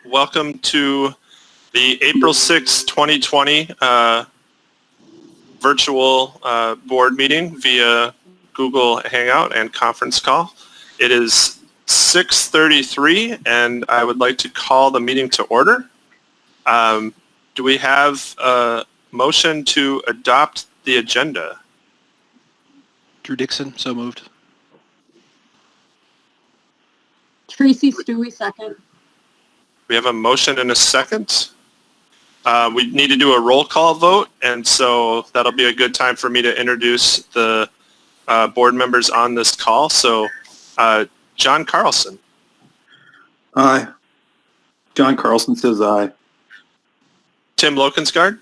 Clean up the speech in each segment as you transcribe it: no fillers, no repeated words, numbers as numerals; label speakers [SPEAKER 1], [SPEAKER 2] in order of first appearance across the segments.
[SPEAKER 1] Welcome to the April 6, 2020 virtual board meeting via Google Hangout and conference call. It is 6:33 and I would like to call the meeting to order. Do we have a motion to adopt the agenda?
[SPEAKER 2] Drew Dixon, so moved.
[SPEAKER 3] Tracy Stewie, second.
[SPEAKER 1] We have a motion and a second. We need to do a roll call vote, and so that'll be a good time for me to introduce the board members on this call. So, John Carlson.
[SPEAKER 4] Aye. John Carlson says aye.
[SPEAKER 1] Tim Lokensgaard.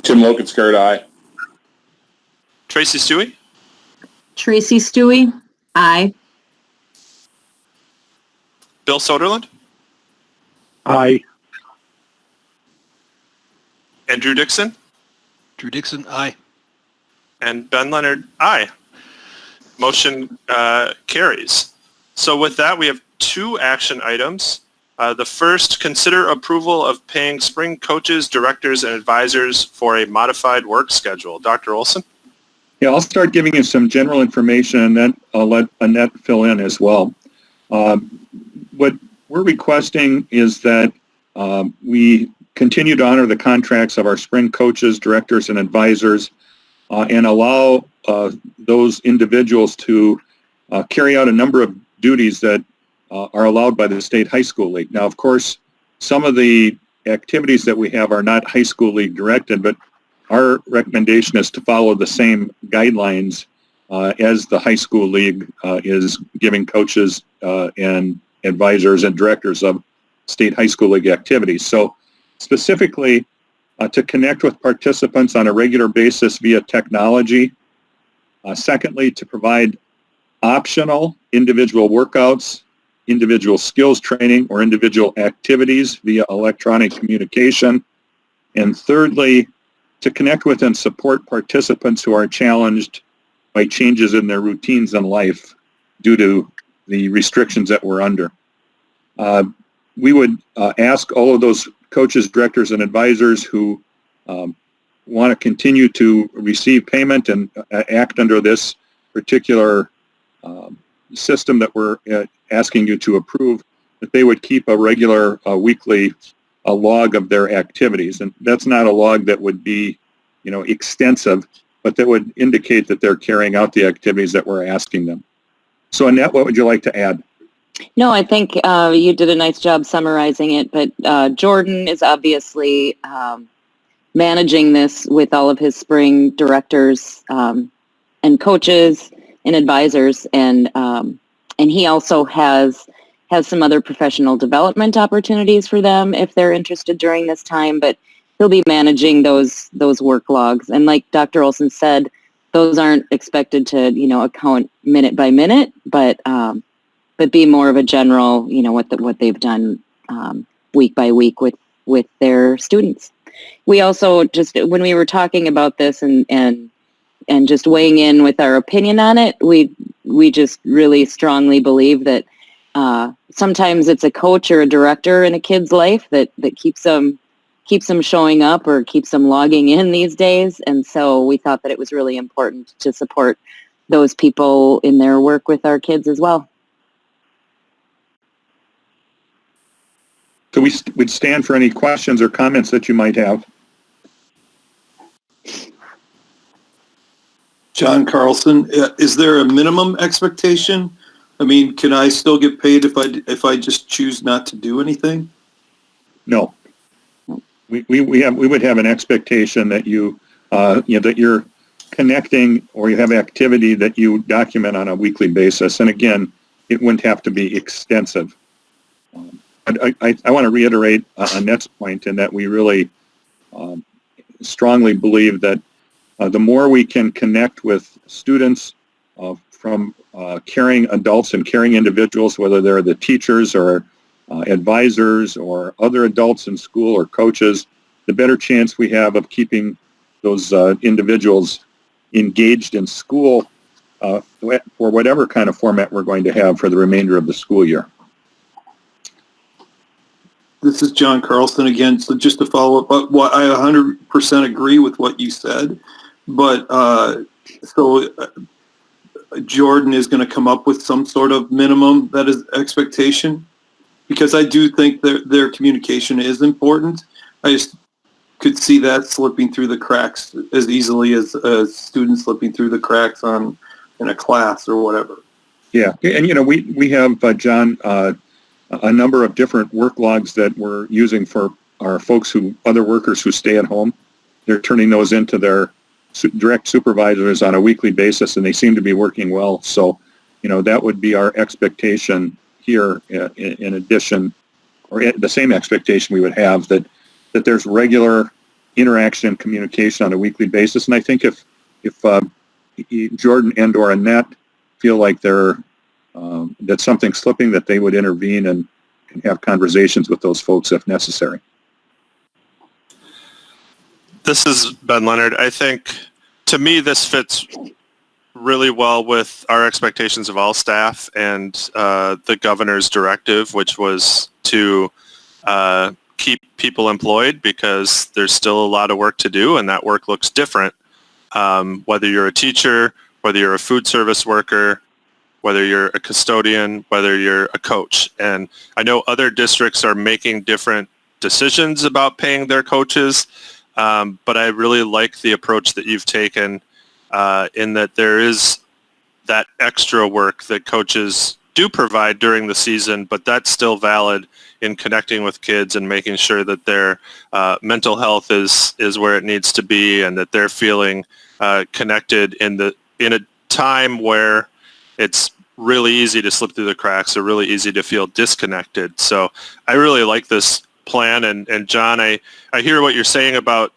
[SPEAKER 5] Tim Lokensgaard, aye.
[SPEAKER 1] Tracy Stewie.
[SPEAKER 3] Tracy Stewie, aye.
[SPEAKER 1] Bill Soderlund.
[SPEAKER 4] Aye.
[SPEAKER 1] And Drew Dixon.
[SPEAKER 2] Drew Dixon, aye.
[SPEAKER 1] And Ben Leonard, aye. Motion carries. So with that, we have two action items. The first, consider approval of paying spring coaches, directors, and advisors for a modified work schedule. Dr. Olson?
[SPEAKER 6] Yeah, I'll start giving you some general information, and then I'll let Annette fill in as well. What we're requesting is that we continue to honor the contracts of our spring coaches, directors, and advisors, and allow those individuals to carry out a number of duties that are allowed by the State High School League. Now, of course, some of the activities that we have are not High School League directed, but our recommendation is to follow the same guidelines as the High School League is giving coaches and advisors and directors of State High School League activities. So specifically, to connect with participants on a regular basis via technology. Secondly, to provide optional individual workouts, individual skills training, or individual activities via electronic communication. And thirdly, to connect with and support participants who are challenged by changes in their routines in life due to the restrictions that we're under. We would ask all of those coaches, directors, and advisors who want to continue to receive payment and act under this particular system that we're asking you to approve, that they would keep a regular weekly log of their activities. And that's not a log that would be, extensive, but that would indicate that they're carrying out the activities that we're asking them. So Annette, what would you like to add?
[SPEAKER 7] No, I think you did a nice job summarizing it, but Jordan is obviously managing this with all of his spring directors and coaches and advisors, and he also has some other professional development opportunities for them if they're interested during this time, but he'll be managing those work logs. And like Dr. Olson said, those aren't expected to, account minute by minute, but be more of a general, what they've done week by week with their students. We also just, when we were talking about this and just weighing in with our opinion on it, we just really strongly believe that sometimes it's a coach or a director in a kid's life that keeps them showing up or keeps them logging in these days. And so we thought that it was really important to support those people in their work with our kids as well.
[SPEAKER 6] So we'd stand for any questions or comments that you might have.
[SPEAKER 4] John Carlson, is there a minimum expectation? I mean, can I still get paid if I just choose not to do anything?
[SPEAKER 6] No. We would have an expectation that that you're connecting or you have activity that you document on a weekly basis. And again, it wouldn't have to be extensive. I want to reiterate Annette's point in that we really strongly believe that the more we can connect with students from caring adults and caring individuals, whether they're the teachers or advisors or other adults in school or coaches, the better chance we have of keeping those individuals engaged in school for whatever kind of format we're going to have for the remainder of the school year.
[SPEAKER 4] This is John Carlson again. So just to follow up, what I 100% agree with what you said, but Jordan is going to come up with some sort of minimum that is expectation, because I do think their communication is important. I just could see that slipping through the cracks as easily as students slipping through the cracks in a class or whatever.
[SPEAKER 6] Yeah, and we have, John, a number of different work logs that we're using for our other workers who stay at home. They're turning those into their direct supervisors on a weekly basis, and they seem to be working well. So, that would be our expectation here in addition, or the same expectation we would have that there's regular interaction and communication on a weekly basis. And I think if Jordan and or Annette feel like that something's slipping, that they would intervene and have conversations with those folks if necessary.
[SPEAKER 1] This is Ben Leonard. I think, to me, this fits really well with our expectations of all staff and the governor's directive, which was to keep people employed, because there's still a lot of work to do, and that work looks different. Whether you're a teacher, whether you're a food service worker, whether you're a custodian, whether you're a coach. And I know other districts are making different decisions about paying their coaches, but I really like the approach that you've taken in that there is that extra work that coaches do provide during the season, but that's still valid in connecting with kids and making sure that their mental health is where it needs to be, and that they're feeling connected in a time where it's really easy to slip through the cracks, or really easy to feel disconnected. So I really like this plan. And John, I hear what you're saying about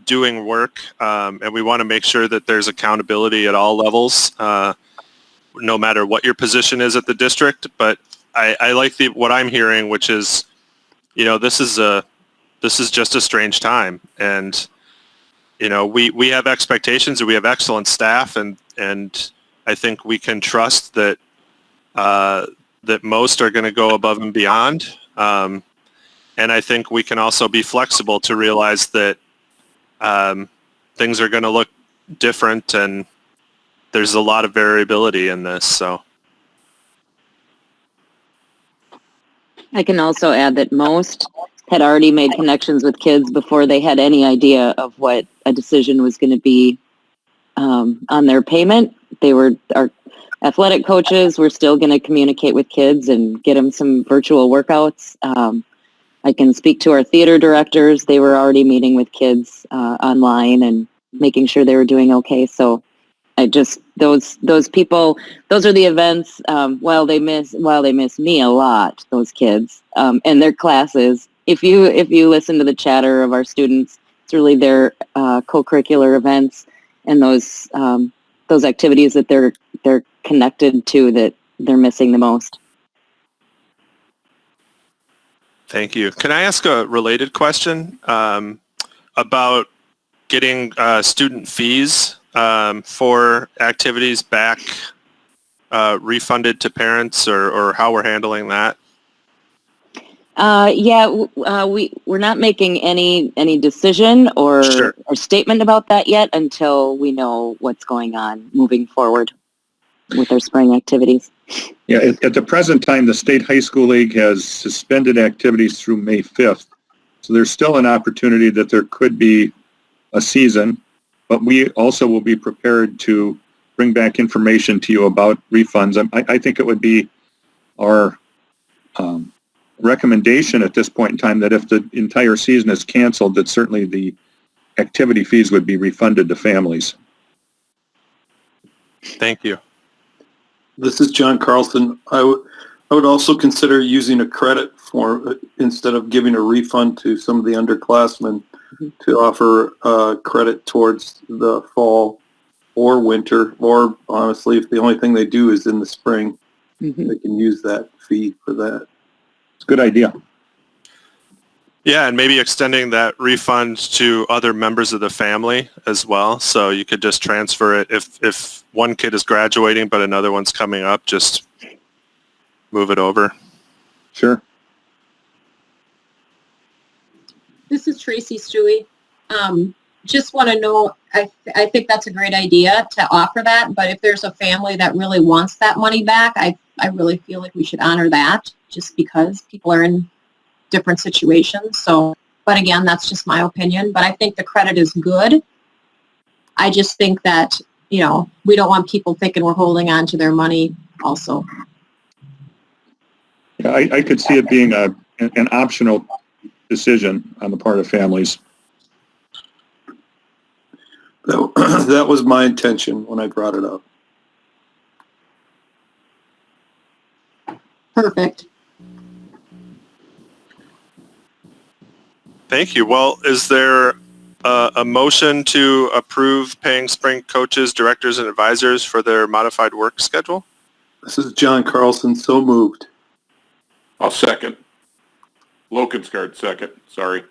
[SPEAKER 1] doing work, and we want to make sure that there's accountability at all levels, no matter what your position is at the district. But I like what I'm hearing, which is, this is just a strange time, and we have expectations, and we have excellent staff, and I think we can trust that that most are going to go above and beyond. And I think we can also be flexible to realize that things are going to look different, and there's a lot of variability in this. So
[SPEAKER 7] I can also add that most had already made connections with kids before they had any idea of what a decision was going to be on their payment. Our athletic coaches were still going to communicate with kids and get them some virtual workouts. I can speak to our theater directors. They were already meeting with kids online and making sure they were doing okay. So those people, those are the events. While they miss me a lot, those kids and their classes. If you listen to the chatter of our students, it's really their co-curricular events and those activities that they're connected to that they're missing the most.
[SPEAKER 1] thank you. Can I ask a related question about getting student fees for activities back refunded to parents, or how we're handling that?
[SPEAKER 7] We're not making any decision or
[SPEAKER 1] Sure.
[SPEAKER 7] statement about that yet until we know what's going on moving forward with our spring activities.
[SPEAKER 6] Yeah, at the present time, the State High School League has suspended activities through May 5th. So there's still an opportunity that there could be a season, but we also will be prepared to bring back information to you about refunds. I think it would be our recommendation at this point in time that if the entire season is canceled, that certainly the activity fees would be refunded to families.
[SPEAKER 1] Thank you.
[SPEAKER 4] This is John Carlson. I would also consider using a credit form instead of giving a refund to some of the underclassmen, to offer credit towards the fall or winter, or honestly, if the only thing they do is in the spring, they can use that fee for that.
[SPEAKER 6] It's a good idea.
[SPEAKER 1] Yeah, and maybe extending that refund to other members of the family as well. So you could just transfer it if one kid is graduating but another one's coming up, just move it over.
[SPEAKER 6] Sure.
[SPEAKER 3] This is Tracy Stewie. Just want to know, I think that's a great idea to offer that, but if there's a family that really wants that money back, I really feel like we should honor that just because people are in different situations. So, but again, that's just my opinion, but I think the credit is good. I just think that, we don't want people thinking we're holding on to their money also.
[SPEAKER 6] Yeah, I could see it being an optional decision on the part of families.
[SPEAKER 4] That was my intention when I brought it up.
[SPEAKER 3] Perfect.
[SPEAKER 1] Thank you. Well, is there a motion to approve paying spring coaches, directors, and advisors for their modified work schedule?
[SPEAKER 4] This is John Carlson, so moved.
[SPEAKER 5] I'll second. Lokenskart, second. Sorry.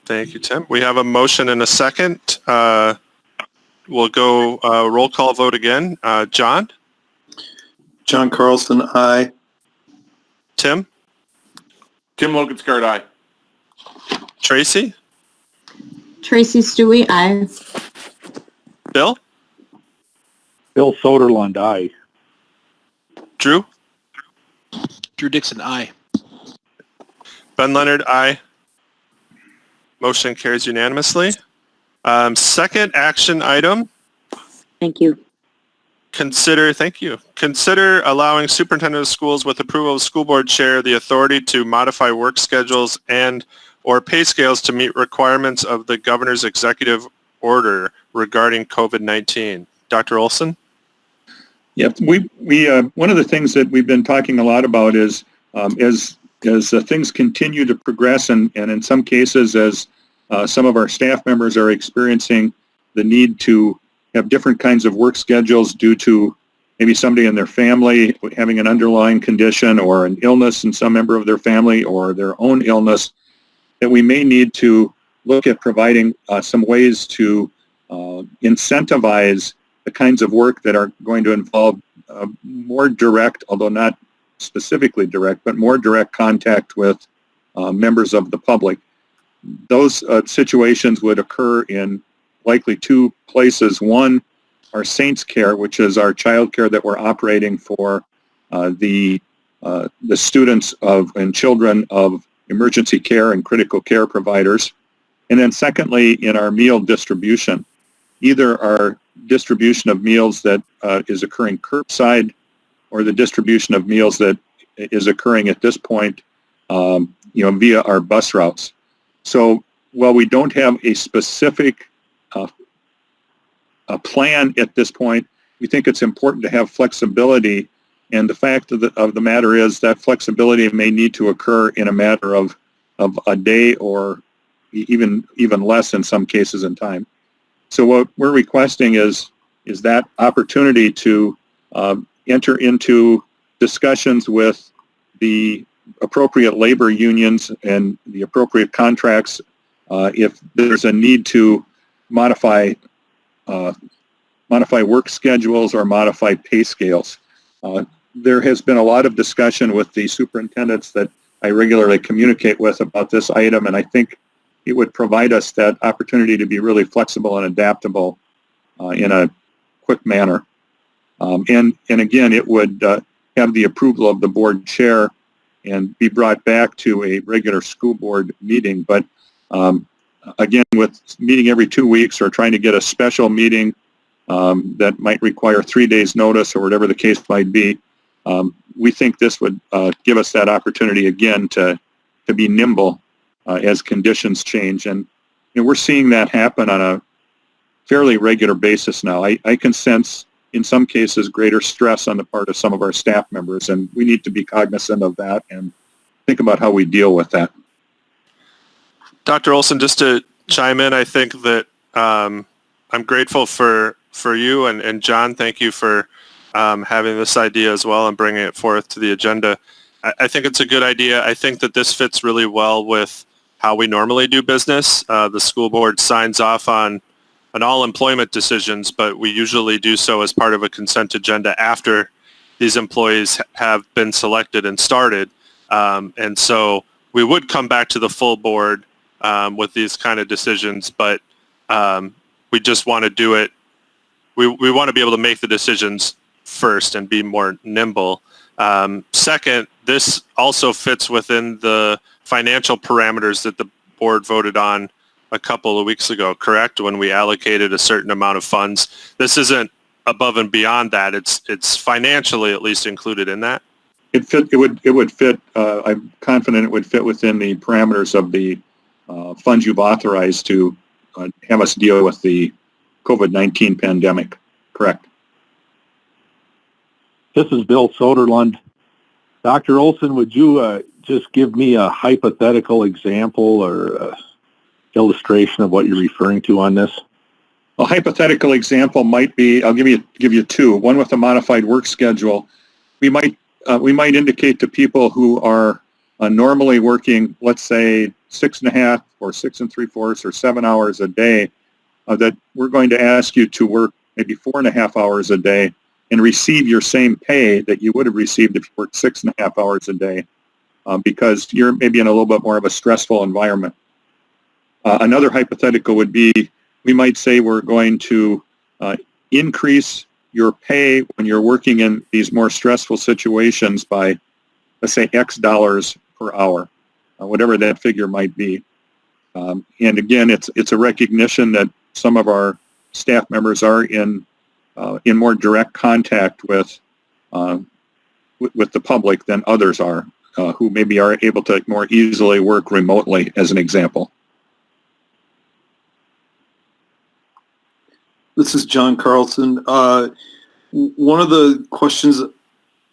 [SPEAKER 1] Thank you, Tim. We have a motion and a second. We'll go roll call vote again. John?
[SPEAKER 4] John Carlson, aye.
[SPEAKER 1] Tim?
[SPEAKER 5] Tim Lokenskart, aye.
[SPEAKER 1] Tracy?
[SPEAKER 3] Tracy Stewie, aye.
[SPEAKER 1] Bill?
[SPEAKER 8] Bill Soderlund, aye.
[SPEAKER 1] Drew?
[SPEAKER 2] Drew Dixon, aye.
[SPEAKER 1] Ben Leonard, aye. Motion carries unanimously. Second action item,
[SPEAKER 7] Thank you.
[SPEAKER 1] thank you. Consider allowing superintendent of schools with approval of school board chair the authority to modify work schedules and or pay scales to meet requirements of the governor's executive order regarding COVID-19. Dr. Olson?
[SPEAKER 6] Yep. We one of the things that we've been talking a lot about is as things continue to progress and in some cases as some of our staff members are experiencing the need to have different kinds of work schedules due to maybe somebody in their family having an underlying condition or an illness in some member of their family or their own illness, that we may need to look at providing some ways to incentivize the kinds of work that are going to involve more direct, although not specifically direct, but more direct contact with members of the public. Those situations would occur in likely two places. One, our Saints Care, which is our child care that we're operating for the students of and children of emergency care and critical care providers. And then secondly, in our meal distribution, either our distribution of meals that is occurring curbside or the distribution of meals that is occurring at this point, via our bus routes. So while we don't have a specific a plan at this point, we think it's important to have flexibility. And the fact of the matter is that flexibility may need to occur in a matter of a day or even less in some cases in time. So what we're requesting is that opportunity to enter into discussions with the appropriate labor unions and the appropriate contracts if there's a need to modify work schedules or modify pay scales. There has been a lot of discussion with the superintendents that I regularly communicate with about this item, and I think it would provide us that opportunity to be really flexible and adaptable in a quick manner. And again, it would have the approval of the board chair and be brought back to a regular school board meeting. But again, with meeting every 2 weeks or trying to get a special meeting that might require 3 days notice or whatever the case might be, we think this would give us that opportunity again to be nimble as conditions change. And we're seeing that happen on a fairly regular basis now. I can sense in some cases greater stress on the part of some of our staff members, and we need to be cognizant of that and think about how we deal with that.
[SPEAKER 1] Dr. Olson, just to chime in, I think that I'm grateful for you and John. Thank you for having this idea as well and bringing it forth to the agenda. I think it's a good idea. I think that this fits really well with how we normally do business. The school board signs off on all employment decisions, but we usually do so as part of a consent agenda after these employees have been selected and started. And so we would come back to the full board with these kind of decisions, but we just want to do it. We want to be able to make the decisions first and be more nimble. Second, this also fits within the financial parameters that the board voted on a couple of weeks ago, correct? When we allocated a certain amount of funds. This isn't above and beyond that. It's financially at least included in that.
[SPEAKER 6] It would fit. I'm confident it would fit within the parameters of the funds you've authorized to have us deal with the COVID-19 pandemic. Correct.
[SPEAKER 8] This is Bill Soderlund. Dr. Olson, would you just give me a hypothetical example or illustration of what you're referring to on this?
[SPEAKER 6] A hypothetical example might be, I'll give you two. One with a modified work schedule. We might indicate to people who are normally working, let's say 6.5 or 6 3/4 or 7 hours a day, that we're going to ask you to work maybe 4.5 hours a day and receive your same pay that you would have received if you worked 6.5 hours a day, because you're maybe in a little bit more of a stressful environment. Another hypothetical would be, we might say we're going to increase your pay when you're working in these more stressful situations by, let's say, X dollars per hour, whatever that figure might be. And again, it's a recognition that some of our staff members are in more direct contact with the public than others are, who maybe are able to more easily work remotely, as an example.
[SPEAKER 4] This is John Carlson. One of the questions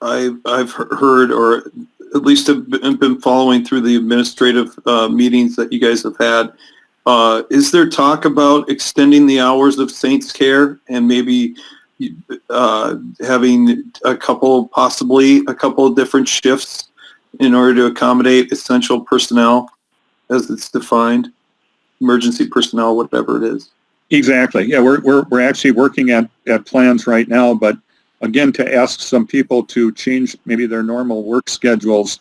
[SPEAKER 4] I've heard, or at least have been following through the administrative meetings that you guys have had, is there talk about extending the hours of Saints Care and maybe having possibly a couple of different shifts in order to accommodate essential personnel as it's defined, emergency personnel, whatever it is?
[SPEAKER 6] Exactly. Yeah, we're actually working at plans right now, but again, to ask some people to change maybe their normal work schedules,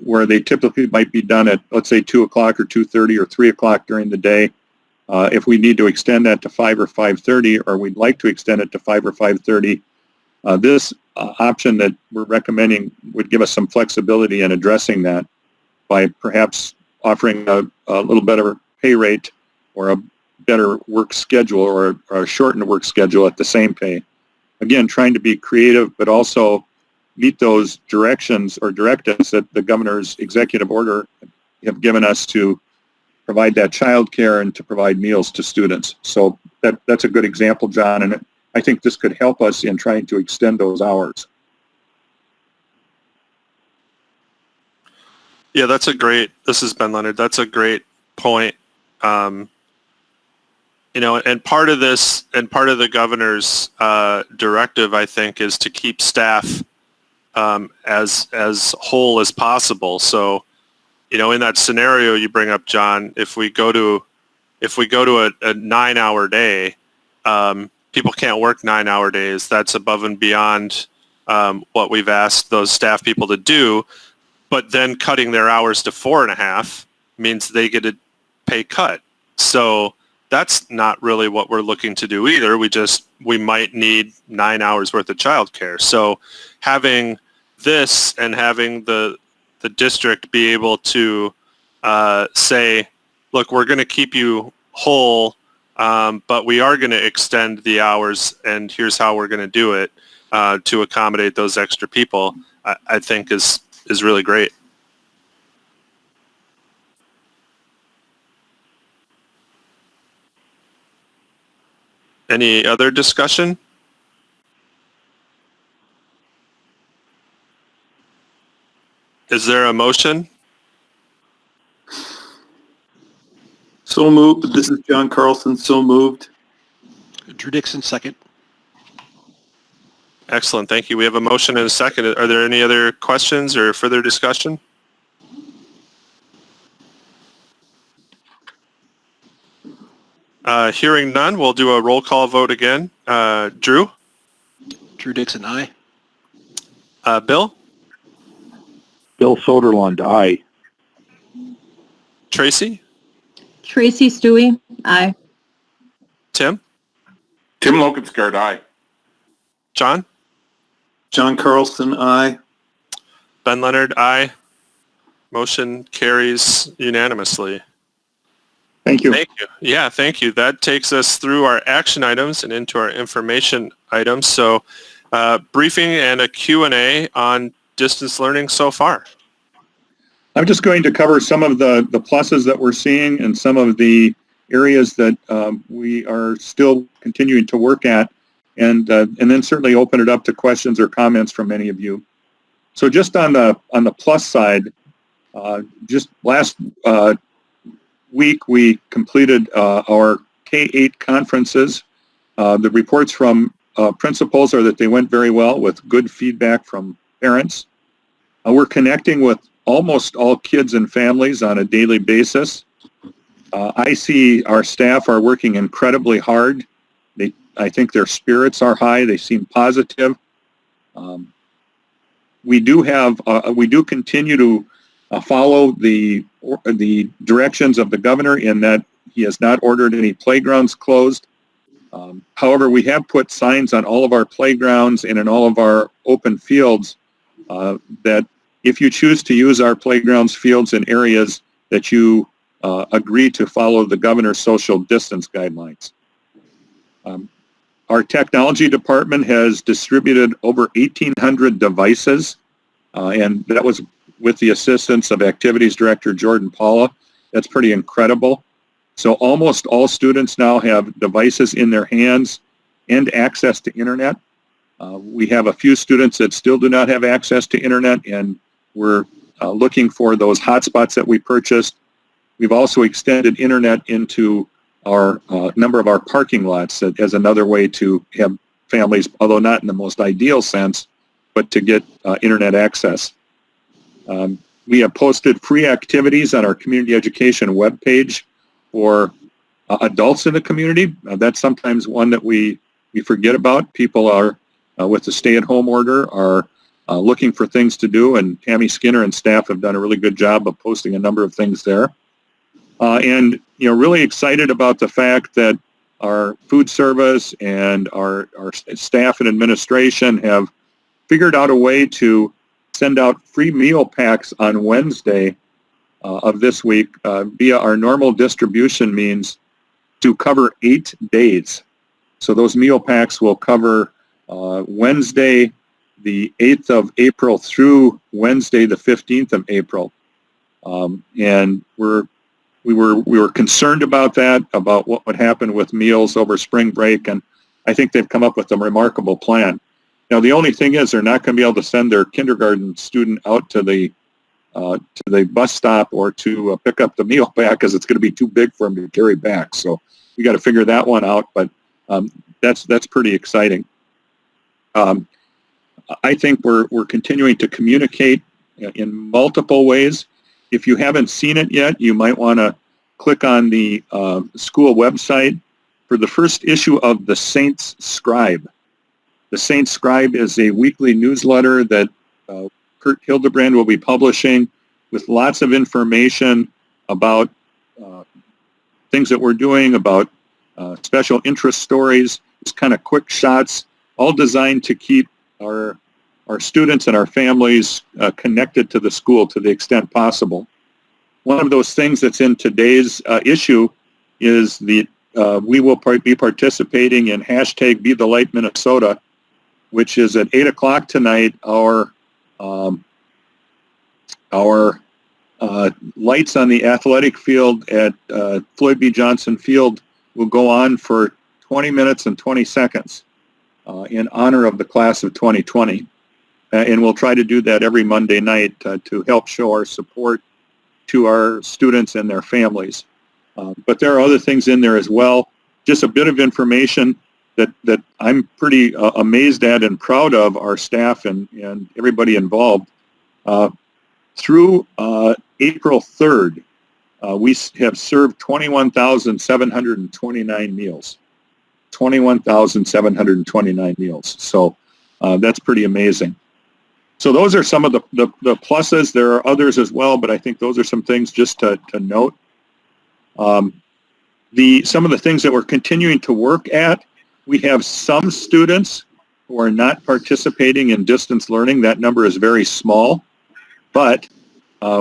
[SPEAKER 6] where they typically might be done at, let's say, 2 o'clock or 2:30 or 3 o'clock during the day. If we need to extend that to 5 or 5:30, or we'd like to extend it to 5 or 5:30, this option that we're recommending would give us some flexibility in addressing that by perhaps offering a little better pay rate or a better work schedule or a shortened work schedule at the same pay. Again, trying to be creative, but also meet those directions or directives that the governor's executive order have given us to provide that child care and to provide meals to students. So that's a good example, John, and I think this could help us in trying to extend those hours.
[SPEAKER 1] Yeah, this is Ben Leonard. That's a great point. And part of this, and part of the governor's directive, I think, is to keep staff as whole as possible. So, in that scenario you bring up, John, if we go to a 9-hour day, people can't work 9-hour days. That's above and beyond what we've asked those staff people to do. But then cutting their hours to 4.5 means they get a pay cut. So that's not really what we're looking to do either. We might need 9 hours worth of childcare. So having this and having the district be able to say, look, we're going to keep you whole, but we are going to extend the hours, and here's how we're going to do it to accommodate those extra people, I think is really great. Any other discussion? Is there a motion?
[SPEAKER 4] So moved. This is John Carlson. So moved.
[SPEAKER 2] Drew Dixon, second.
[SPEAKER 1] Excellent. Thank you. We have a motion and a second. Are there any other questions or further discussion? Hearing none, we'll do a roll call vote again. Drew?
[SPEAKER 2] Drew Dixon, aye.
[SPEAKER 1] Bill?
[SPEAKER 8] Bill Soderlund, aye.
[SPEAKER 1] Tracy?
[SPEAKER 3] Tracy Stewie, aye.
[SPEAKER 1] Tim?
[SPEAKER 5] Tim Lokensgaard, aye.
[SPEAKER 1] John?
[SPEAKER 4] John Carlson, aye.
[SPEAKER 1] Ben Leonard, aye. Motion carries unanimously.
[SPEAKER 6] Thank you.
[SPEAKER 1] Thank you. Yeah, thank you. That takes us through our action items and into our information items. So briefing and a Q&A on distance learning so far.
[SPEAKER 6] I'm just going to cover some of the pluses that we're seeing and some of the areas that we are still continuing to work at, and then certainly open it up to questions or comments from any of you. So just on the plus side, just last week we completed our K-8 conferences. The reports from principals are that they went very well with good feedback from parents. We're connecting with almost all kids and families on a daily basis. I see our staff are working incredibly hard. I think their spirits are high. They seem positive. We do continue to follow the directions of the governor in that he has not ordered any playgrounds closed. However, we have put signs on all of our playgrounds and in all of our open fields that if you choose to use our playgrounds, fields, and areas, that you agree to follow the governor's social distance guidelines. Our technology department has distributed over 1,800 devices, and that was with the assistance of Activities Director Jordan Paula. That's pretty incredible. So almost all students now have devices in their hands and access to internet. We have a few students that still do not have access to internet, and we're looking for those hotspots that we purchased. We've also extended internet into our number of our parking lots as another way to have families, although not in the most ideal sense, but to get internet access. We have posted free activities on our community education webpage for adults in the community. That's sometimes one that we forget about. People are, with the stay-at-home order, are looking for things to do, and Tammy Skinner and staff have done a really good job of posting a number of things there. And really excited about the fact that our food service and our staff and administration have figured out a way to send out free meal packs on Wednesday of this week via our normal distribution means to cover 8 days. So those meal packs will cover Wednesday, the 8th of April through Wednesday, the 15th of April. And we were concerned about that, about what would happen with meals over spring break, and I think they've come up with a remarkable plan. Now, the only thing is they're not going to be able to send their kindergarten student out to the bus stop or to pick up the meal pack because it's going to be too big for them to carry back. So we got to figure that one out, but that's pretty exciting. I think we're continuing to communicate in multiple ways. If you haven't seen it yet, you might want to click on the school website for the first issue of the Saints Scribe. The Saints Scribe is a weekly newsletter that Kurt Hildebrand will be publishing with lots of information about things that we're doing, about special interest stories, just kind of quick shots, all designed to keep our students and our families connected to the school to the extent possible. One of those things that's in today's issue is we will be participating in hashtag Be the Light Minnesota, which is at 8 o'clock tonight. Our lights on the athletic field at Floyd B. Johnson Field will go on for 20 minutes and 20 seconds in honor of the class of 2020. And we'll try to do that every Monday night to help show our support to our students and their families. But there are other things in there as well. Just a bit of information that I'm pretty amazed at and proud of our staff and everybody involved. Through April 3rd, we have served 21,729 meals. 21,729 meals. So that's pretty amazing. So those are some of the pluses. There are others as well, but I think those are some things just to note. Some of the things that we're continuing to work at, we have some students who are not participating in distance learning. That number is very small, but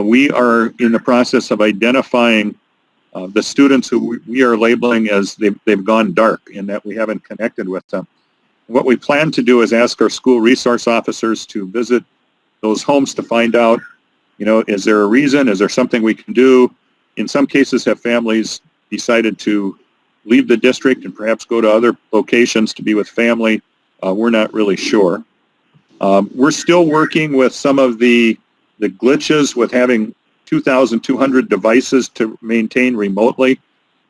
[SPEAKER 6] we are in the process of identifying the students who we are labeling as they've gone dark in that we haven't connected with them. What we plan to do is ask our school resource officers to visit those homes to find out, is there a reason? Is there something we can do? In some cases, have families decided to leave the district and perhaps go to other locations to be with family? We're not really sure. We're still working with some of the glitches with having 2,200 devices to maintain remotely.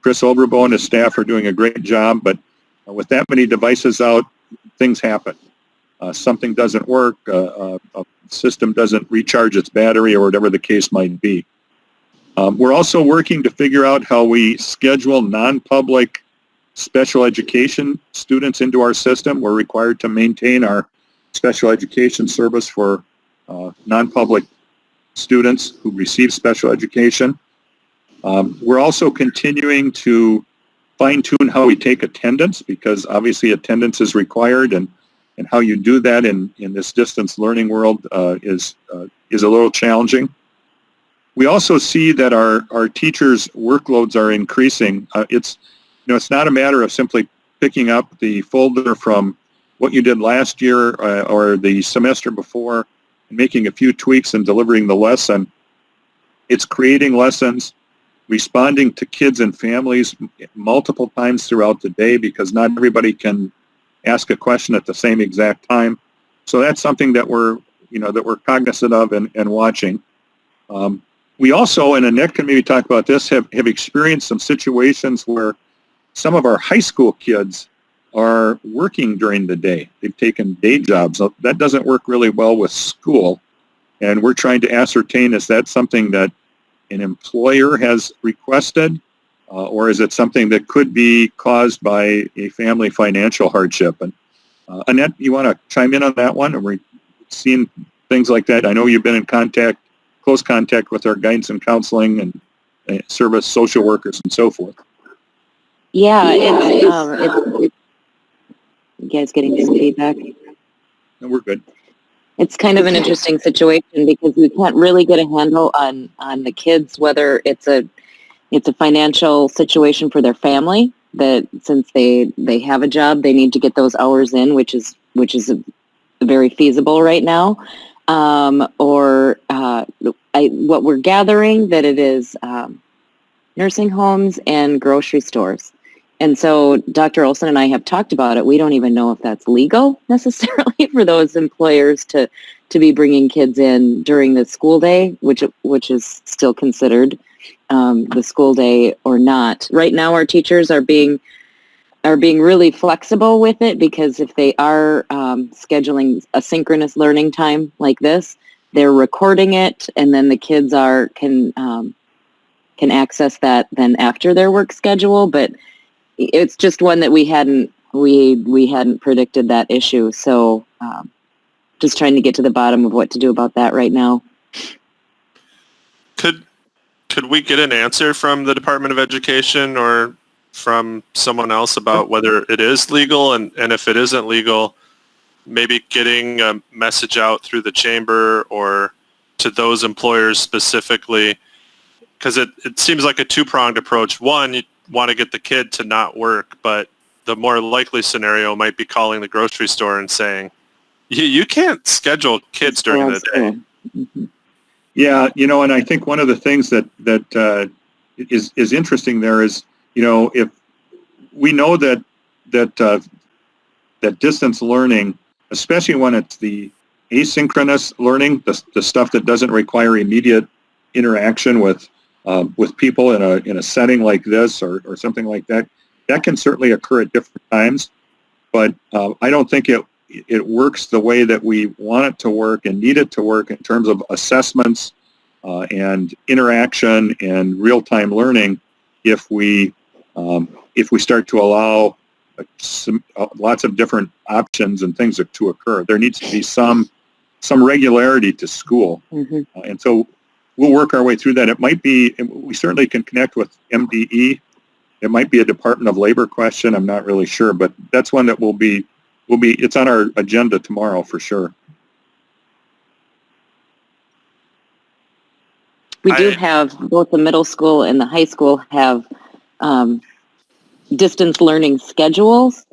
[SPEAKER 6] Chris Oberbo and his staff are doing a great job, but with that many devices out, things happen. Something doesn't work, a system doesn't recharge its battery, or whatever the case might be. We're also working to figure out how we schedule non-public special education students into our system. We're required to maintain our special education service for non-public students who receive special education. We're also continuing to fine-tune how we take attendance, because obviously attendance is required, and how you do that in this distance learning world is a little challenging. We also see that our teachers' workloads are increasing. It's not a matter of simply picking up the folder from what you did last year or the semester before and making a few tweaks and delivering the lesson. It's creating lessons, responding to kids and families multiple times throughout the day, because not everybody can ask a question at the same exact time. So that's something that we're cognizant of and watching. We also, and Annette can maybe talk about this, have experienced some situations where some of our high school kids are working during the day. They've taken day jobs. That doesn't work really well with school. And we're trying to ascertain, is that something that an employer has requested, or is it something that could be caused by a family financial hardship? And Annette, you want to chime in on that one? Are we seeing things like that? I know you've been in close contact with our guidance and counseling and service social workers and so forth.
[SPEAKER 7] Yeah, it's you guys getting some feedback?
[SPEAKER 6] No, we're good.
[SPEAKER 7] It's kind of an interesting situation because we can't really get a handle on the kids, whether it's a financial situation for their family, that since they have a job, they need to get those hours in, which is very feasible right now. What we're gathering that it is nursing homes and grocery stores. And so Dr. Olson and I have talked about it. We don't even know if that's legal necessarily for those employers to be bringing kids in during the school day, which is still considered the school day or not. Right now, our teachers are being really flexible with it, because if they are scheduling a synchronous learning time like this, they're recording it, and then the kids can access that then after their work schedule. But it's just one that we hadn't predicted that issue. So just trying to get to the bottom of what to do about that right now.
[SPEAKER 1] Could we get an answer from the Department of Education or from someone else about whether it is legal, and if it isn't legal, maybe getting a message out through the chamber or to those employers specifically? Because it seems like a two-pronged approach. One, you want to get the kid to not work, but the more likely scenario might be calling the grocery store and saying, you can't schedule kids during the day.
[SPEAKER 7] Mm-hmm.
[SPEAKER 6] Yeah, and I think one of the things that is interesting there is, if we know that distance learning, especially when it's the asynchronous learning, the stuff that doesn't require immediate interaction with people in a setting like this or something like that, that can certainly occur at different times. But I don't think it works the way that we want it to work and need it to work in terms of assessments and interaction and real-time learning if we start to allow lots of different options and things to occur. There needs to be some regularity to school.
[SPEAKER 7] Mm-hmm.
[SPEAKER 6] And so we'll work our way through that. It might be, we certainly can connect with MDE. It might be a Department of Labor question. I'm not really sure, but that's one that it's on our agenda tomorrow for sure.
[SPEAKER 7] We do have both the middle school and the high school have distance learning schedules.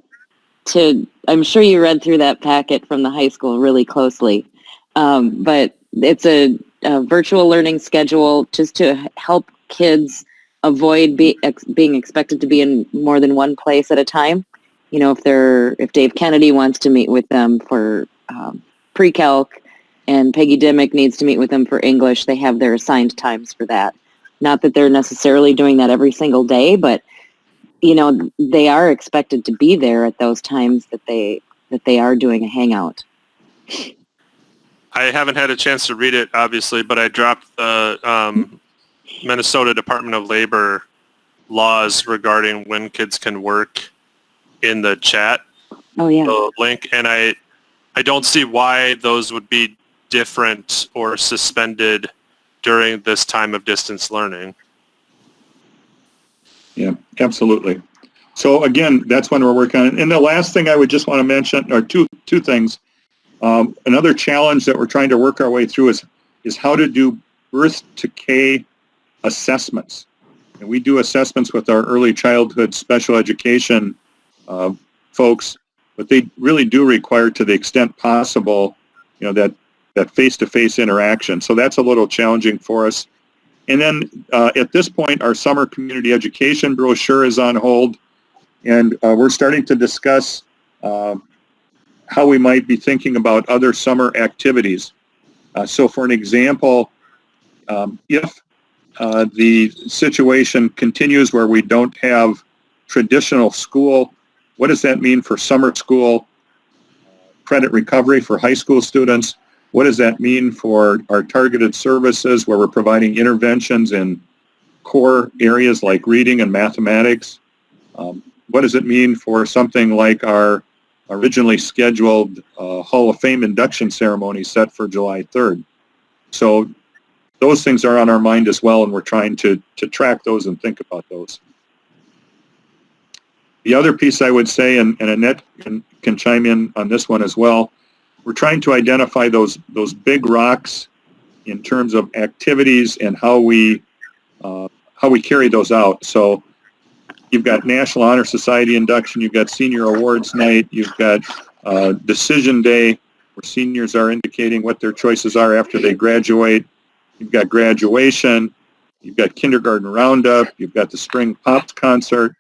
[SPEAKER 7] I'm sure you read through that packet from the high school really closely, but it's a virtual learning schedule just to help kids avoid being expected to be in more than one place at a time. You know, if Dave Kennedy wants to meet with them for pre-calc and Peggy Dimmick needs to meet with them for English, they have their assigned times for that. Not that they're necessarily doing that every single day, but you know, they are expected to be there at those times that they are doing a hangout.
[SPEAKER 1] I haven't had a chance to read it, obviously, but I dropped the Minnesota Department of Labor laws regarding when kids can work in the chat.
[SPEAKER 7] Oh, yeah.
[SPEAKER 1] The link, and I don't see why those would be different or suspended during this time of distance learning.
[SPEAKER 6] Yeah, absolutely. So again, that's when we're working on it. And the last thing I would just want to mention, or two things. Another challenge that we're trying to work our way through is how to do birth to K assessments. And we do assessments with our early childhood special education folks, but they really do require, to the extent possible, you know, that face-to-face interaction. So that's a little challenging for us. And then at this point, our summer community education brochure is on hold, and we're starting to discuss how we might be thinking about other summer activities. So for an example, if the situation continues where we don't have traditional school, what does that mean for summer school credit recovery for high school students? What does that mean for our targeted services where we're providing interventions in core areas like reading and mathematics? What does it mean for something like our originally scheduled Hall of Fame induction ceremony set for July 3rd? So those things are on our mind as well, and we're trying to track those and think about those. The other piece I would say, and Annette can chime in on this one as well, we're trying to identify those big rocks in terms of activities and how we carry those out. So you've got National Honor Society induction, you've got Senior Awards Night, you've got Decision Day, where seniors are indicating what their choices are after they graduate. You've got graduation, you've got kindergarten roundup, you've got the spring Pops concert,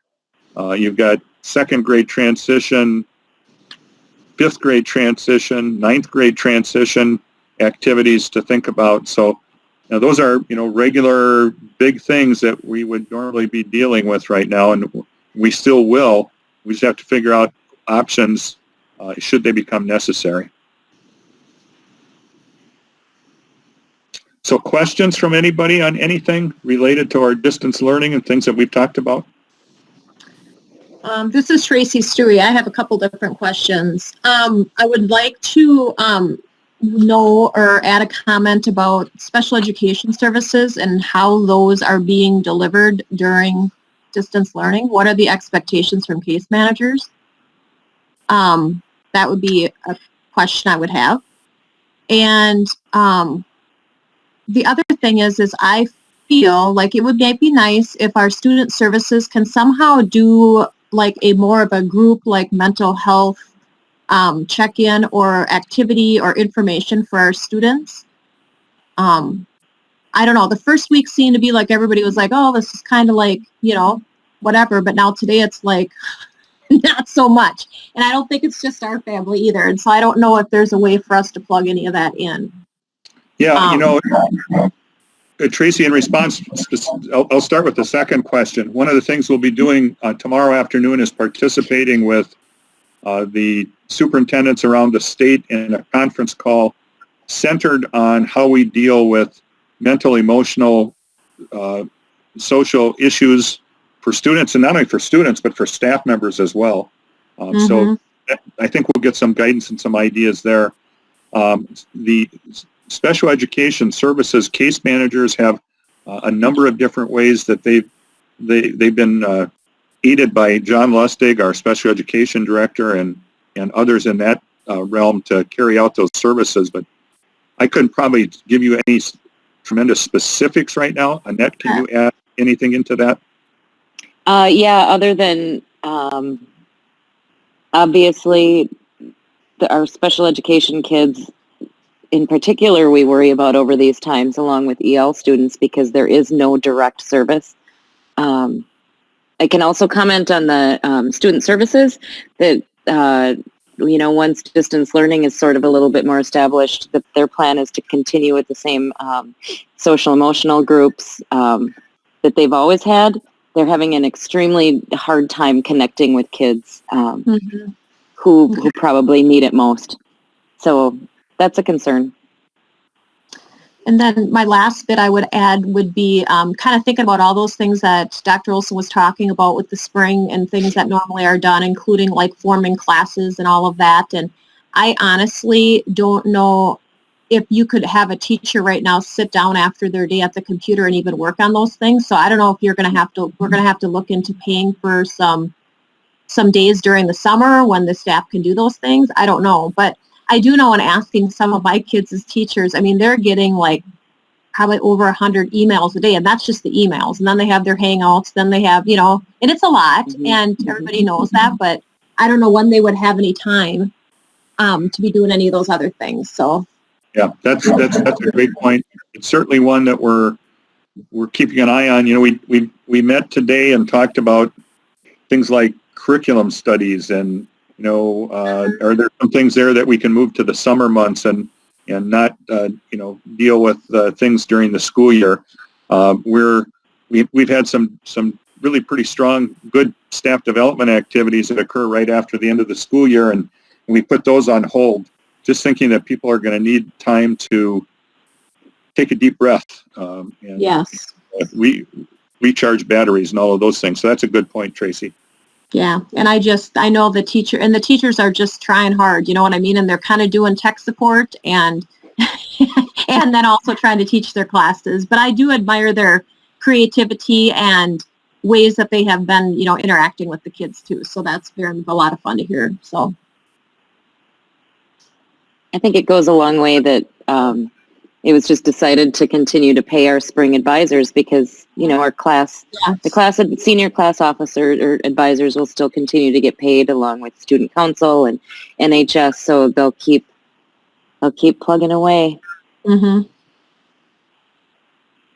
[SPEAKER 6] you've got second grade transition, fifth grade transition, ninth grade transition activities to think about. So now those are, you know, regular big things that we would normally be dealing with right now, and we still will. We just have to figure out options should they become necessary. So questions from anybody on anything related to our distance learning and things that we've talked about?
[SPEAKER 3] This is Tracy Stewie. I have a couple different questions. I would like to know or add a comment about special education services and how those are being delivered during distance learning. What are the expectations from case managers? That would be a question I would have. And the other thing is I feel like it would be nice if our student services can somehow do like a more of a group like mental health check-in or activity or information for our students. I don't know, the first week seemed to be like everybody was like, oh, this is kind of like, you know, whatever, but now today it's like not so much. And I don't think it's just our family either. And so I don't know if there's a way for us to plug any of that in.
[SPEAKER 6] Yeah, you know, Tracy, in response, I'll start with the second question. One of the things we'll be doing tomorrow afternoon is participating with the superintendents around the state in a conference call centered on how we deal with mental, emotional, social issues for students, and not only for students, but for staff members as well. So I think we'll get some guidance and some ideas there. The special education services case managers have a number of different ways that they've been aided by John Lustig, our special education director, and others in that realm to carry out those services. But I couldn't probably give you any tremendous specifics right now. Annette, can you add anything into that?
[SPEAKER 7] Yeah, other than obviously our special education kids in particular we worry about over these times, along with EL students, because there is no direct service. I can also comment on the student services that, once distance learning is sort of a little bit more established, that their plan is to continue with the same social emotional groups that they've always had. They're having an extremely hard time connecting with kids who probably need it most. So that's a concern.
[SPEAKER 3] And then my last bit I would add would be kind of thinking about all those things that Dr. Olson was talking about with the spring and things that normally are done, including like forming classes and all of that. And I honestly don't know if you could have a teacher right now sit down after their day at the computer and even work on those things. So I don't know if we're going to have to look into paying for some days during the summer when the staff can do those things. I don't know, but I do know in asking some of my kids as teachers, I mean, they're getting like probably over 100 emails a day, and that's just the emails. And then they have their Hangouts, then they have, and it's a lot, and everybody knows that, but I don't know when they would have any time to be doing any of those other things. So
[SPEAKER 6] yeah, that's a great point. It's certainly one that we're keeping an eye on. We met today and talked about things like curriculum studies and are there some things there that we can move to the summer months and not deal with things during the school year? We've had some really pretty strong, good staff development activities that occur right after the end of the school year, and we put those on hold, just thinking that people are going to need time to take a deep breath and
[SPEAKER 3] yes.
[SPEAKER 6] recharge batteries and all of those things. So that's a good point, Tracy.
[SPEAKER 3] Yeah, and I know the teachers are just trying hard, you know what I mean? And they're kind of doing tech support and and then also trying to teach their classes. But I do admire their creativity and ways that they have been, interacting with the kids too. So that's a lot of fun to hear. So
[SPEAKER 7] I think it goes a long way that it was just decided to continue to pay our spring advisors because, our class, the senior class officer or advisors will still continue to get paid along with student council and NHS. So they'll keep plugging away.
[SPEAKER 3] Mm-hmm.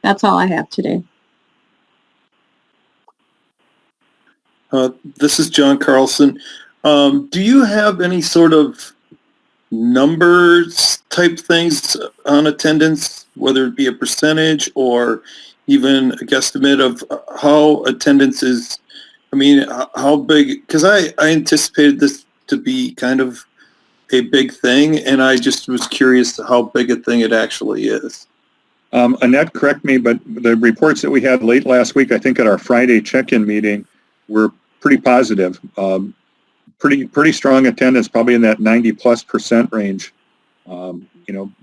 [SPEAKER 3] That's all I have today.
[SPEAKER 4] This is John Carlson. Do you have any sort of numbers type things on attendance, whether it be a percentage or even a guesstimate of how attendance is? I mean, how big? Because I anticipated this to be kind of a big thing, and I just was curious how big a thing it actually is.
[SPEAKER 6] Annette, correct me, but the reports that we had late last week, I think at our Friday check-in meeting, were pretty positive. Pretty strong attendance, probably in that 90+% range.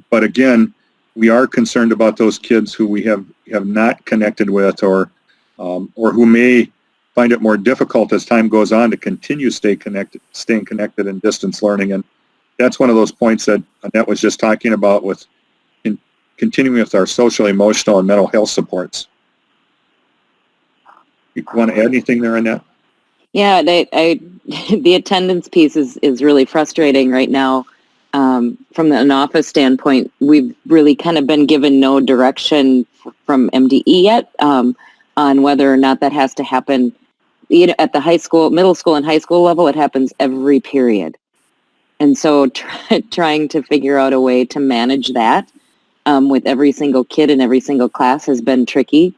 [SPEAKER 6] But again, we are concerned about those kids who we have not connected with or who may find it more difficult as time goes on to continue staying connected in distance learning. And that's one of those points that Annette was just talking about with continuing with our social, emotional, and mental health supports. You want to add anything there, Annette?
[SPEAKER 7] Yeah, the attendance piece is really frustrating right now. From an office standpoint, we've really kind of been given no direction from MDE yet on whether or not that has to happen. At the high school, middle school, and high school level, it happens every period. And so trying to figure out a way to manage that with every single kid in every single class has been tricky.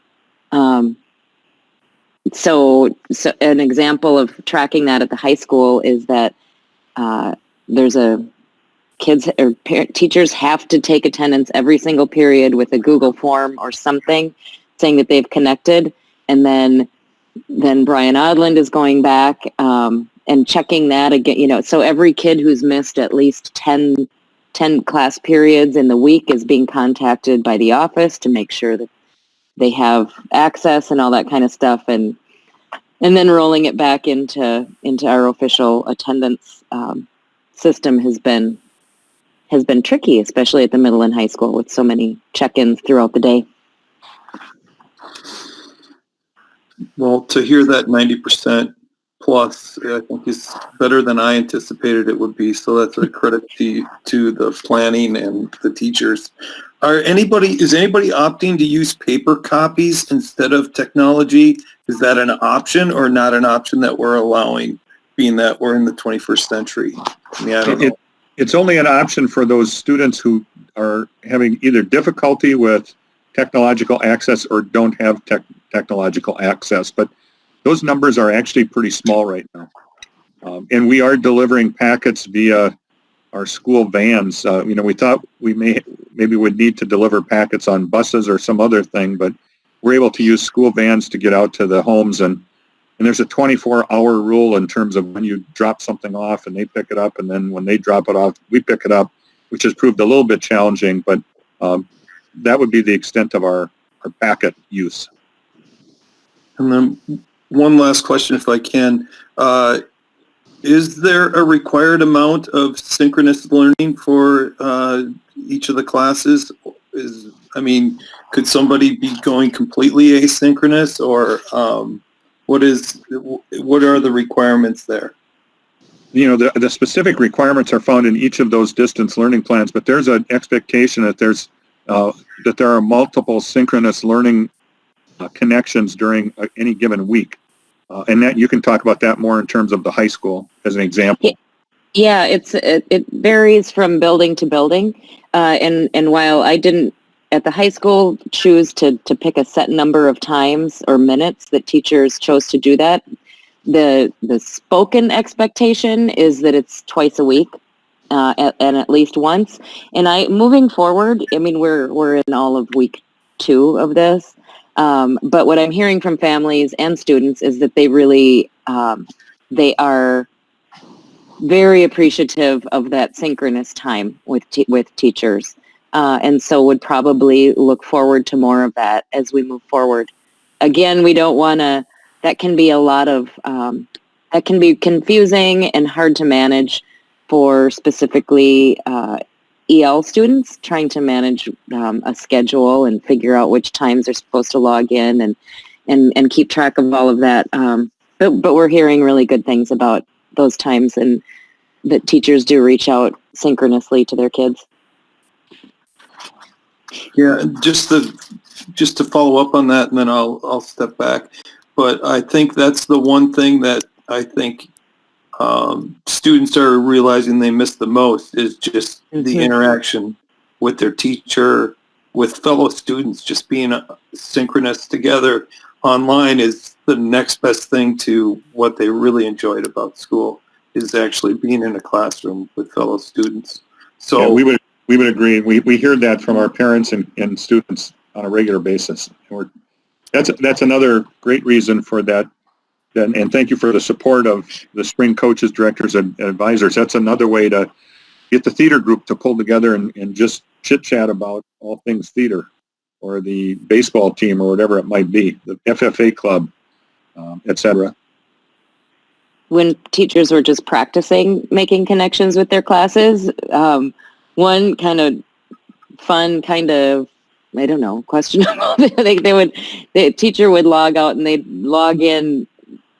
[SPEAKER 7] So an example of tracking that at the high school is that there's teachers have to take attendance every single period with a Google form or something saying that they've connected, and then Brian Odland is going back and checking that again. So every kid who's missed at least 10 10 class periods in the week is being contacted by the office to make sure that they have access and all that kind of stuff, and then rolling it back into our official attendance system has been tricky, especially at the middle and high school with so many check-ins throughout the day.
[SPEAKER 4] Well, to hear that 90% plus, I think is better than I anticipated it would be. So that's a credit to the planning and the teachers. Is anybody opting to use paper copies instead of technology? Is that an option or not an option that we're allowing, being that we're in the 21st century? I mean, I don't know.
[SPEAKER 6] It's only an option for those students who are having either difficulty with technological access or don't have technological access. But those numbers are actually pretty small right now. And we are delivering packets via our school vans. We thought we maybe would need to deliver packets on buses or some other thing, but we're able to use school vans to get out to the homes, and there's a 24-hour rule in terms of when you drop something off and they pick it up, and then when they drop it off, we pick it up, which has proved a little bit challenging, but that would be the extent of our packet use.
[SPEAKER 4] And then one last question, if I can. Is there a required amount of synchronous learning for each of the classes? Could somebody be going completely asynchronous, or what are the requirements there?
[SPEAKER 6] The specific requirements are found in each of those distance learning plans, but there's an expectation that there are multiple synchronous learning connections during any given week. And that you can talk about that more in terms of the high school as an example.
[SPEAKER 7] Yeah, it varies from building to building. And while I didn't at the high school choose to pick a set number of times or minutes that teachers chose to do that, the spoken expectation is that it's twice a week and at least once. And moving forward, we're in all of week 2 of this. But what I'm hearing from families and students is that they really, they are very appreciative of that synchronous time with teachers. And so would probably look forward to more of that as we move forward. Again, we don't want to, that can be a lot of, that can be confusing and hard to manage for specifically EL students trying to manage a schedule and figure out which times they're supposed to log in and keep track of all of that. But we're hearing really good things about those times, and that teachers do reach out synchronously to their kids.
[SPEAKER 4] Yeah, just to follow up on that, and then I'll step back. But I think that's the one thing that I think students are realizing they miss the most is just the interaction with their teacher, with fellow students. Just being synchronous together online is the next best thing to what they really enjoyed about school, is actually being in a classroom with fellow students. So
[SPEAKER 6] yeah, we would agree. We hear that from our parents and students on a regular basis. That's another great reason for that. And thank you for the support of the spring coaches, directors, and advisors. That's another way to get the theater group to pull together and just chit-chat about all things theater, or the baseball team, or whatever it might be, the FFA club, etc.
[SPEAKER 7] When teachers were just practicing making connections with their classes, one kind of fun, I don't know, questionable, the teacher would log out and they'd log in,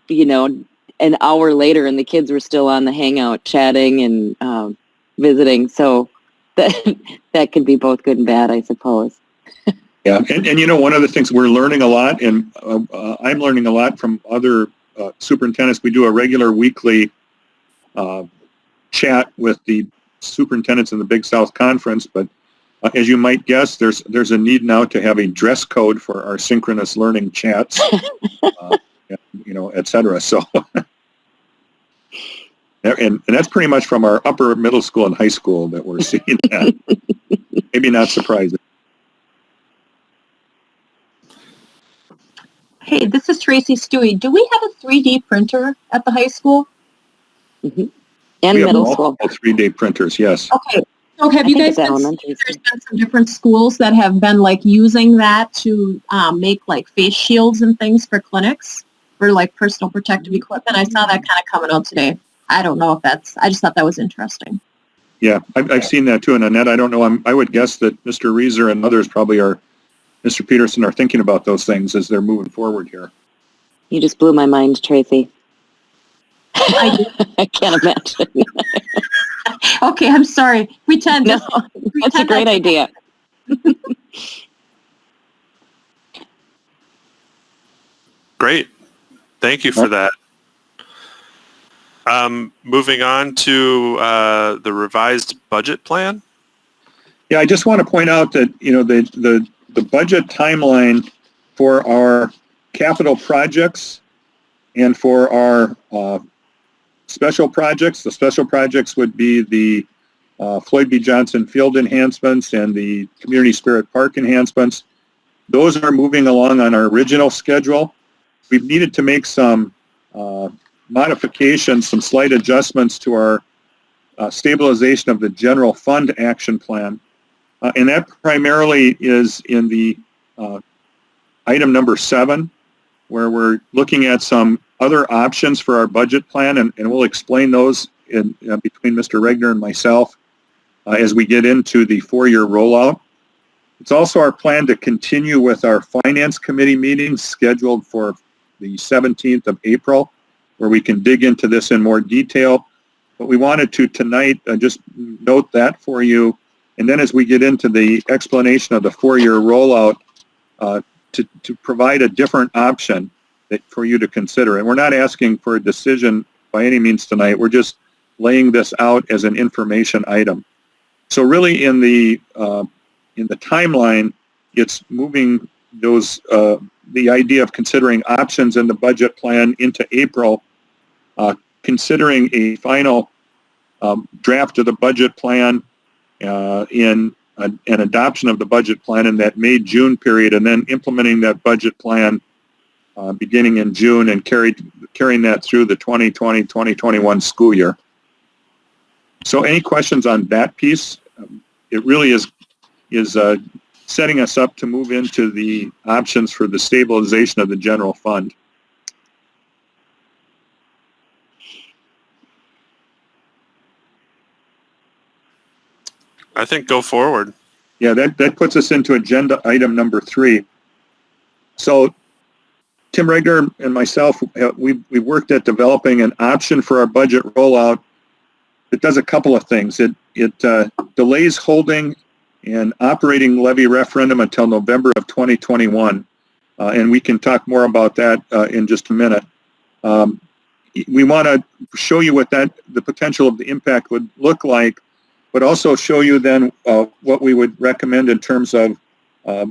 [SPEAKER 7] an hour later, and the kids were still on the Hangout chatting and visiting. So that could be both good and bad, I suppose.
[SPEAKER 6] Yeah, and one of the things we're learning a lot, and I'm learning a lot from other superintendents. We do a regular weekly chat with the superintendents in the Big South Conference, but as you might guess, there's a need now to have a dress code for our synchronous learning chats. Et cetera. So, and that's pretty much from our upper middle school and high school that we're seeing that. Maybe not surprising.
[SPEAKER 9] Hey, this is Tracy Stewie. Do we have a 3D printer at the high school?
[SPEAKER 7] Mm-hmm. And
[SPEAKER 6] we
[SPEAKER 7] middle
[SPEAKER 6] have
[SPEAKER 7] school.
[SPEAKER 6] 3D printers, yes.
[SPEAKER 9] Okay.
[SPEAKER 3] So have
[SPEAKER 7] I
[SPEAKER 3] you
[SPEAKER 7] think
[SPEAKER 3] guys
[SPEAKER 7] it's
[SPEAKER 3] been,
[SPEAKER 7] elementary
[SPEAKER 3] there's
[SPEAKER 7] school.
[SPEAKER 3] been some different schools that have been like using that to make like face shields and things for clinics for like personal protective equipment? I saw that kind of coming out today. I don't know if that's, I just thought that was interesting.
[SPEAKER 6] Yeah, I've seen that too. And Annette, I don't know, I would guess that Mr. Reeser and others probably are, Mr. Peterson are thinking about those things as they're moving forward here.
[SPEAKER 7] You just blew my mind, Tracy.
[SPEAKER 3] I do.
[SPEAKER 7] I can't imagine.
[SPEAKER 3] Okay, I'm sorry. Pretend.
[SPEAKER 7] No,
[SPEAKER 3] Just
[SPEAKER 7] that's a
[SPEAKER 3] pretend
[SPEAKER 7] great idea.
[SPEAKER 1] Great. Thank you for that. Moving on to the revised budget plan.
[SPEAKER 6] Yeah, I just want to point out that, you know, the budget timeline for our capital projects and for our special projects, the special projects would be the Floyd B. Johnson Field enhancements and the Community Spirit Park enhancements. Those are moving along on our original schedule. We've needed to make some modifications, some slight adjustments to our stabilization of the general fund action plan. And that primarily is in the item number 7, where we're looking at some other options for our budget plan, and we'll explain those in between Mr. Regner and myself as we get into the 4-year rollout. It's also our plan to continue with our Finance Committee meetings scheduled for the 17th of April, where we can dig into this in more detail. But we wanted to tonight just note that for you. And then as we get into the explanation of the 4-year rollout, to provide a different option for you to consider. And we're not asking for a decision by any means tonight. We're just laying this out as an information item. So really in the timeline, it's moving those the idea of considering options in the budget plan into April, considering a final draft of the budget plan in an adoption of the budget plan in that May-June period, and then implementing that budget plan beginning in June and carrying that through the 2020-2021 school year. So any questions on that piece? It really is setting us up to move into the options for the stabilization of the general fund.
[SPEAKER 1] I think go forward.
[SPEAKER 6] Yeah, that puts us into agenda item number 3. So Tim Regner and myself, we've worked at developing an option for our budget rollout. It does a couple of things. It delays holding an operating levy referendum until November of 2021. And we can talk more about that in just a minute. We want to show you what the potential of the impact would look like, but also show you then what we would recommend in terms of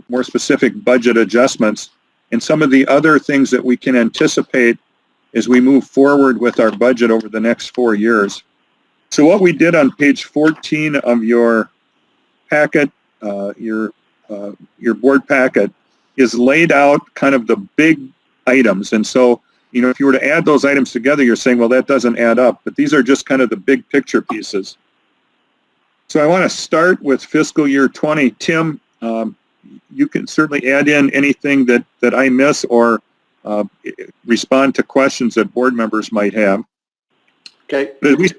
[SPEAKER 6] more specific budget adjustments and some of the other things that we can anticipate as we move forward with our budget over the next 4 years. So what we did on page 14 of your packet, your board packet, is laid out kind of the big items. And so, you know, if you were to add those items together, you're saying, well, that doesn't add up. But these are just kind of the big picture pieces. So I want to start with fiscal year 20. Tim, you can certainly add in anything that I miss or respond to questions that board members might have.
[SPEAKER 2] Okay.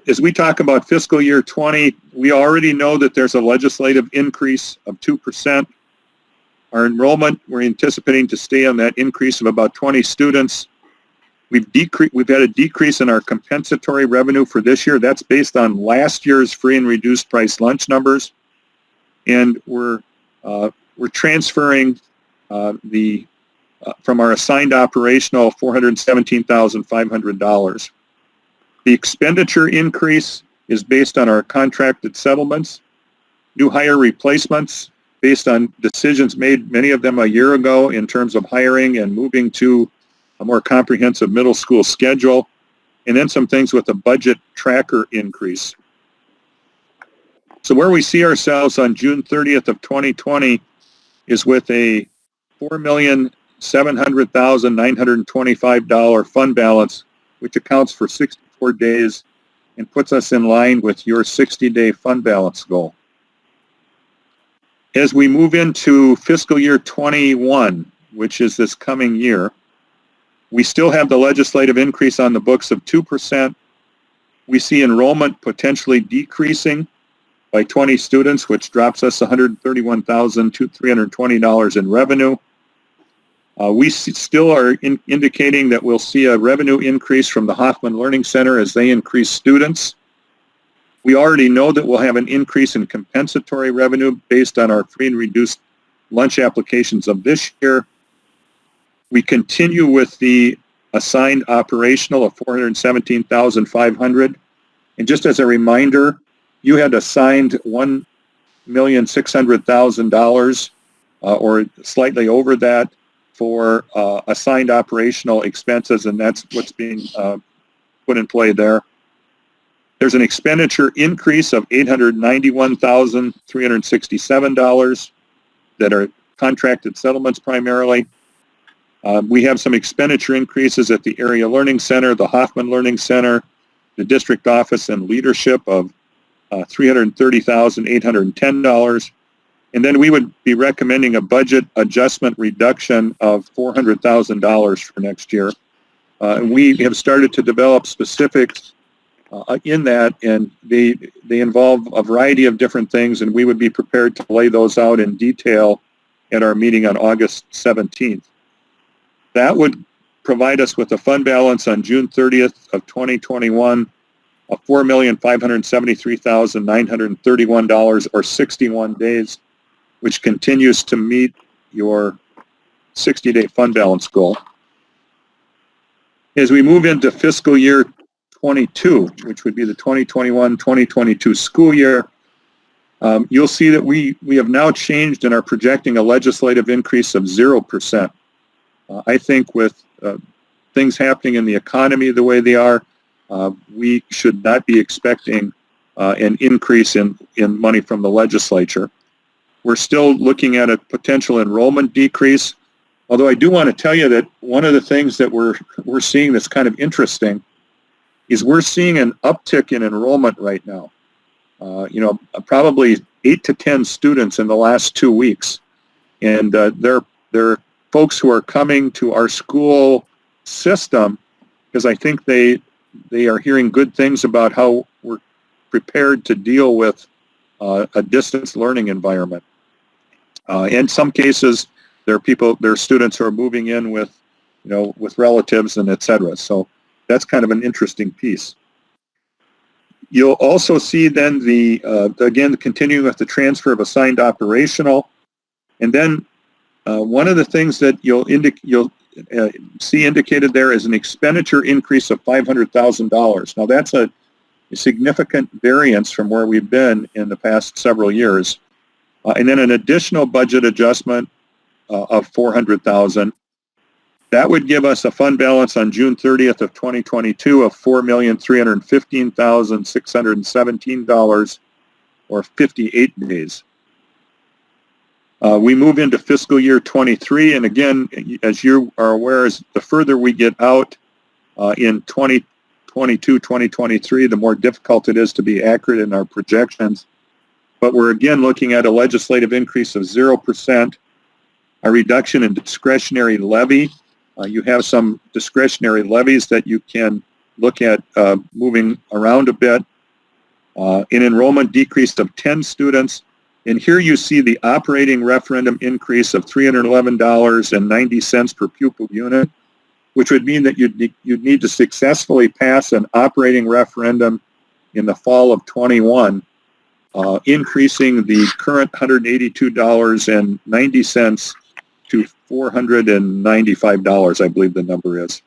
[SPEAKER 6] As we talk about fiscal year 20, we already know that there's a legislative increase of 2%. Our enrollment, we're anticipating to stay on that increase of about 20 students. We've had a decrease in our compensatory revenue for this year. That's based on last year's free and reduced price lunch numbers. And we're transferring from our assigned operational $417,500. The expenditure increase is based on our contracted settlements, new hire replacements based on decisions made, many of them a year ago, in terms of hiring and moving to a more comprehensive middle school schedule, and then some things with a budget tracker increase. So where we see ourselves on June 30th of 2020 is with a $4,700,925 fund balance, which accounts for 64 days and puts us in line with your 60-day fund balance goal. As we move into fiscal year 21, which is this coming year, we still have the legislative increase on the books of 2%. We see enrollment potentially decreasing by 20 students, which drops us $131,320 in revenue. We still are indicating that we'll see a revenue increase from the Hoffman Learning Center as they increase students. We already know that we'll have an increase in compensatory revenue based on our free and reduced lunch applications of this year. We continue with the assigned operational of $417,500. And just as a reminder, you had assigned $1,600,000 or slightly over that for assigned operational expenses, and that's what's being put in play there. There's an expenditure increase of $891,367 that are contracted settlements primarily. We have some expenditure increases at the Area Learning Center, the Hoffman Learning Center, the district office and leadership of $330,810. And then we would be recommending a budget adjustment reduction of $400,000 for next year. We have started to develop specifics in that, and they involve a variety of different things, and we would be prepared to lay those out in detail at our meeting on August 17th. That would provide us with a fund balance on June 30th of 2021 of $4,573,931 or 61 days, which continues to meet your 60-day fund balance goal. As we move into fiscal year 22, which would be the 2021-2022 school year, you'll see that we have now changed and are projecting a legislative increase of 0%. I think with things happening in the economy the way they are, we should not be expecting an increase in money from the legislature. We're still looking at a potential enrollment decrease, although I do want to tell you that one of the things that we're seeing that's kind of interesting is we're seeing an uptick in enrollment right now. Probably 8 to 10 students in the last 2 weeks. And there are folks who are coming to our school system because I think they are hearing good things about how we're prepared to deal with a distance learning environment. In some cases, there are students who are moving in with relatives and et cetera. So that's kind of an interesting piece. You'll also see then again, continuing with the transfer of assigned operational. And then one of the things that you'll see indicated there is an expenditure increase of $500,000. Now that's a significant variance from where we've been in the past several years. And then an additional budget adjustment of $400,000. That would give us a fund balance on June 30th of 2022 of $4,315,617 or 58 days. We move into fiscal year 23, and again, as you are aware, the further we get out in 2022, 2023, the more difficult it is to be accurate in our projections. But we're again looking at a legislative increase of 0%, a reduction in discretionary levy. You have some discretionary levies that you can look at moving around a bit. An enrollment decrease of 10 students. And here you see the operating referendum increase of $311.90 per pupil unit, which would mean that you'd need to successfully pass an operating referendum in the fall of 21, increasing the current $182.90 to $495, I believe the number is.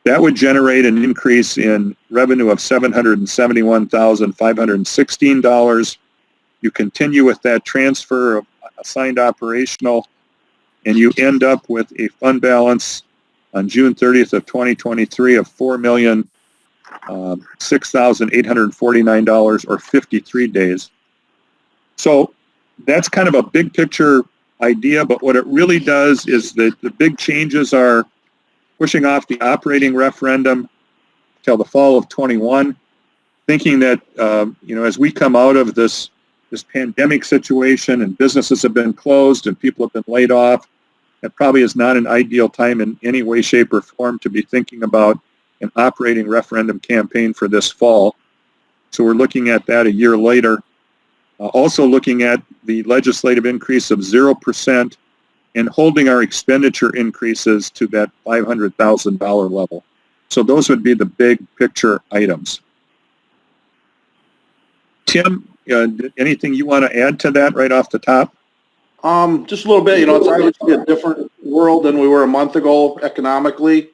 [SPEAKER 6] That would generate an increase in revenue of $771,516. You continue with that transfer of assigned operational, and you end up with a fund balance on June 30th of 2023 of $4,006,849 or 53 days. So that's kind of a big picture idea, but what it really does is that the big changes are pushing off the operating referendum till the fall of 21, thinking that as we come out of this this pandemic situation and businesses have been closed and people have been laid off, it probably is not an ideal time in any way, shape, or form to be thinking about an operating referendum campaign for this fall. So we're looking at that a year later. Also looking at the legislative increase of 0% and holding our expenditure increases to that $500,000 level. So those would be the big picture items. Tim, anything you want to add to that right off the top?
[SPEAKER 10] Just a little bit, it's obviously a different world than we were a month ago economically.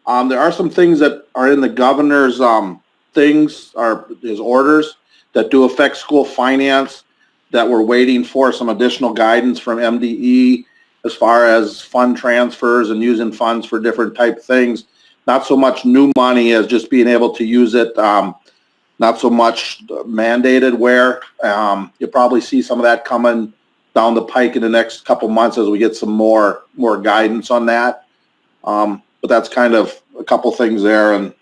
[SPEAKER 10] There are some things that are in the governor's his orders that do affect school finance that we're waiting for some additional guidance from MDE as far as fund transfers and using funds for different type things. Not so much new money as just being able to use it, not so much mandated where. You'll probably see some of that coming down the pike in the next couple months as we get some more guidance on that. But that's kind of a couple things there, and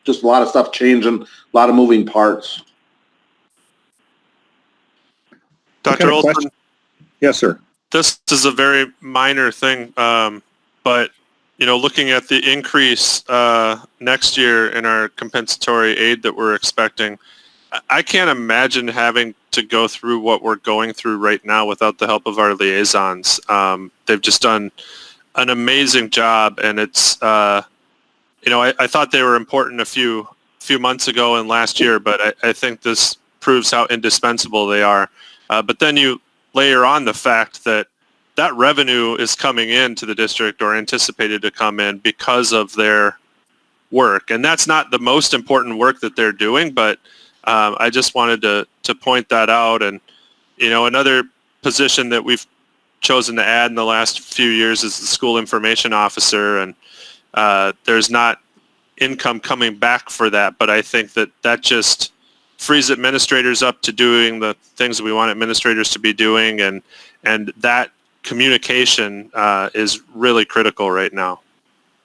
[SPEAKER 10] just a lot of stuff changing, a lot of moving parts.
[SPEAKER 1] Dr. Olson,
[SPEAKER 6] Yes, sir.
[SPEAKER 1] this is a very minor thing, but looking at the increase next year in our compensatory aid that we're expecting, I can't imagine having to go through what we're going through right now without the help of our liaisons. They've just done an amazing job, and it's I thought they were important a few months ago and last year, but I think this proves how indispensable they are. But then you layer on the fact that revenue is coming into the district or anticipated to come in because of their work. And that's not the most important work that they're doing, but I just wanted to point that out. And, another position that we've chosen to add in the last few years is the school information officer. And there's not income coming back for that, but I think that just frees administrators up to doing the things that we want administrators to be doing. And that communication is really critical right now.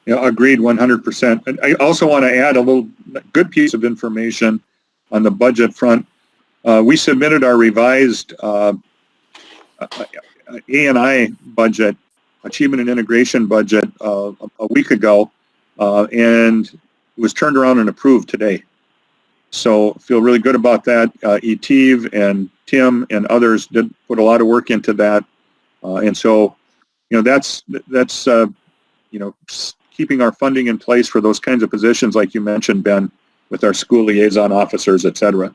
[SPEAKER 6] Yeah, agreed 100%. And I also want to add a little good piece of information on the budget front. We submitted our revised A&I budget, Achievement and Integration budget, a week ago, and it was turned around and approved today. So feel really good about that. Eve and Tim and others did put a lot of work into that. And so, that's keeping our funding in place for those kinds of positions, like you mentioned, Ben, with our school liaison officers, et cetera.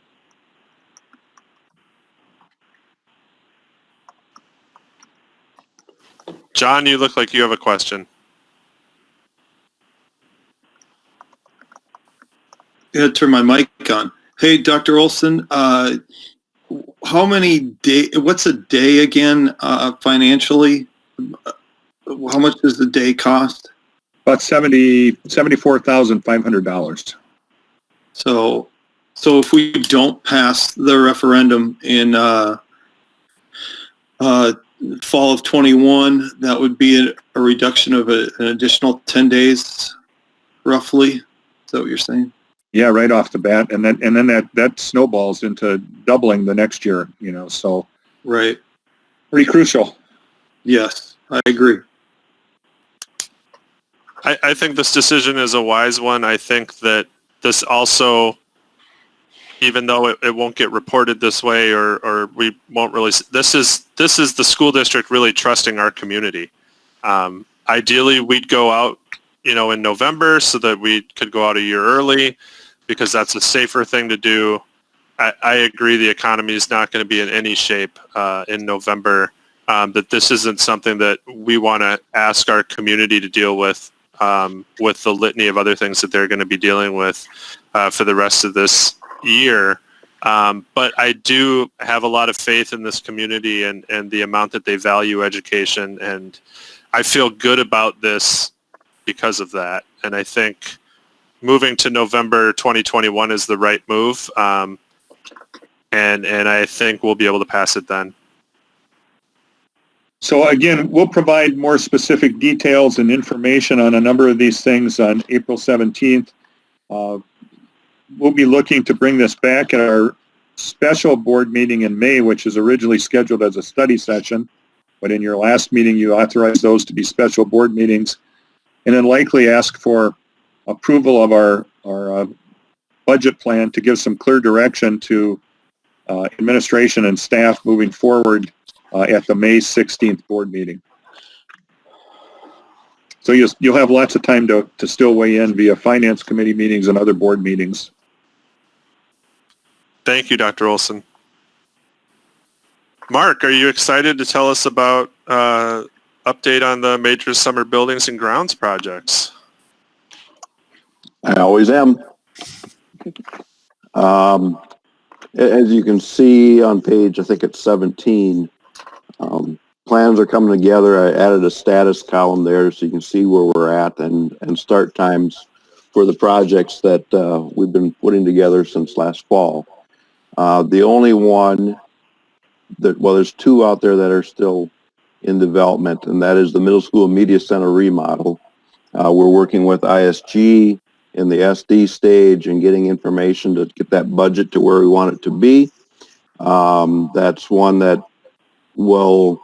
[SPEAKER 1] John, you look like you have a question.
[SPEAKER 4] I had to turn my mic on. Hey, Dr. Olson, how many what's a day again financially? How much does the day cost?
[SPEAKER 6] About $74,500.
[SPEAKER 4] So if we don't pass the referendum in fall of 21, that would be a reduction of an additional 10 days, roughly. Is that what you're saying?
[SPEAKER 6] Yeah, right off the bat, and then that snowballs into doubling the next year. So
[SPEAKER 4] right,
[SPEAKER 6] pretty crucial.
[SPEAKER 4] Yes, I agree.
[SPEAKER 1] I think this decision is a wise one. I think that this also, even though it won't get reported this way, or we won't really, this is the school district really trusting our community. Ideally, we'd go out, in November so that we could go out a year early, because that's a safer thing to do. I agree the economy is not going to be in any shape in November, that this isn't something that we want to ask our community to deal with the litany of other things that they're going to be dealing with for the rest of this year. But I do have a lot of faith in this community and the amount that they value education, and I feel good about this because of that. And I think moving to November 2021 is the right move, and I think we'll be able to pass it then.
[SPEAKER 6] So again, we'll provide more specific details and information on a number of these things on April 17th. We'll be looking to bring this back at our special board meeting in May, which is originally scheduled as a study session, but in your last meeting you authorized those to be special board meetings, and then likely ask for approval of our budget plan to give some clear direction to administration and staff moving forward at the May 16th board meeting. So you'll have lots of time to still weigh in via finance committee meetings and other board meetings.
[SPEAKER 1] Thank you, Dr. Olson. Mark, are you excited to tell us about update on the major summer buildings and grounds projects?
[SPEAKER 11] I always am. As you can see on page, I think it's 17, plans are coming together. I added a status column there so you can see where we're at and start times for the projects that we've been putting together since last fall. The only one that, well, there's two out there that are still in development, and that is the middle school media center remodel. We're working with ISG in the SD stage and getting information to get that budget to where we want it to be. That's one that we're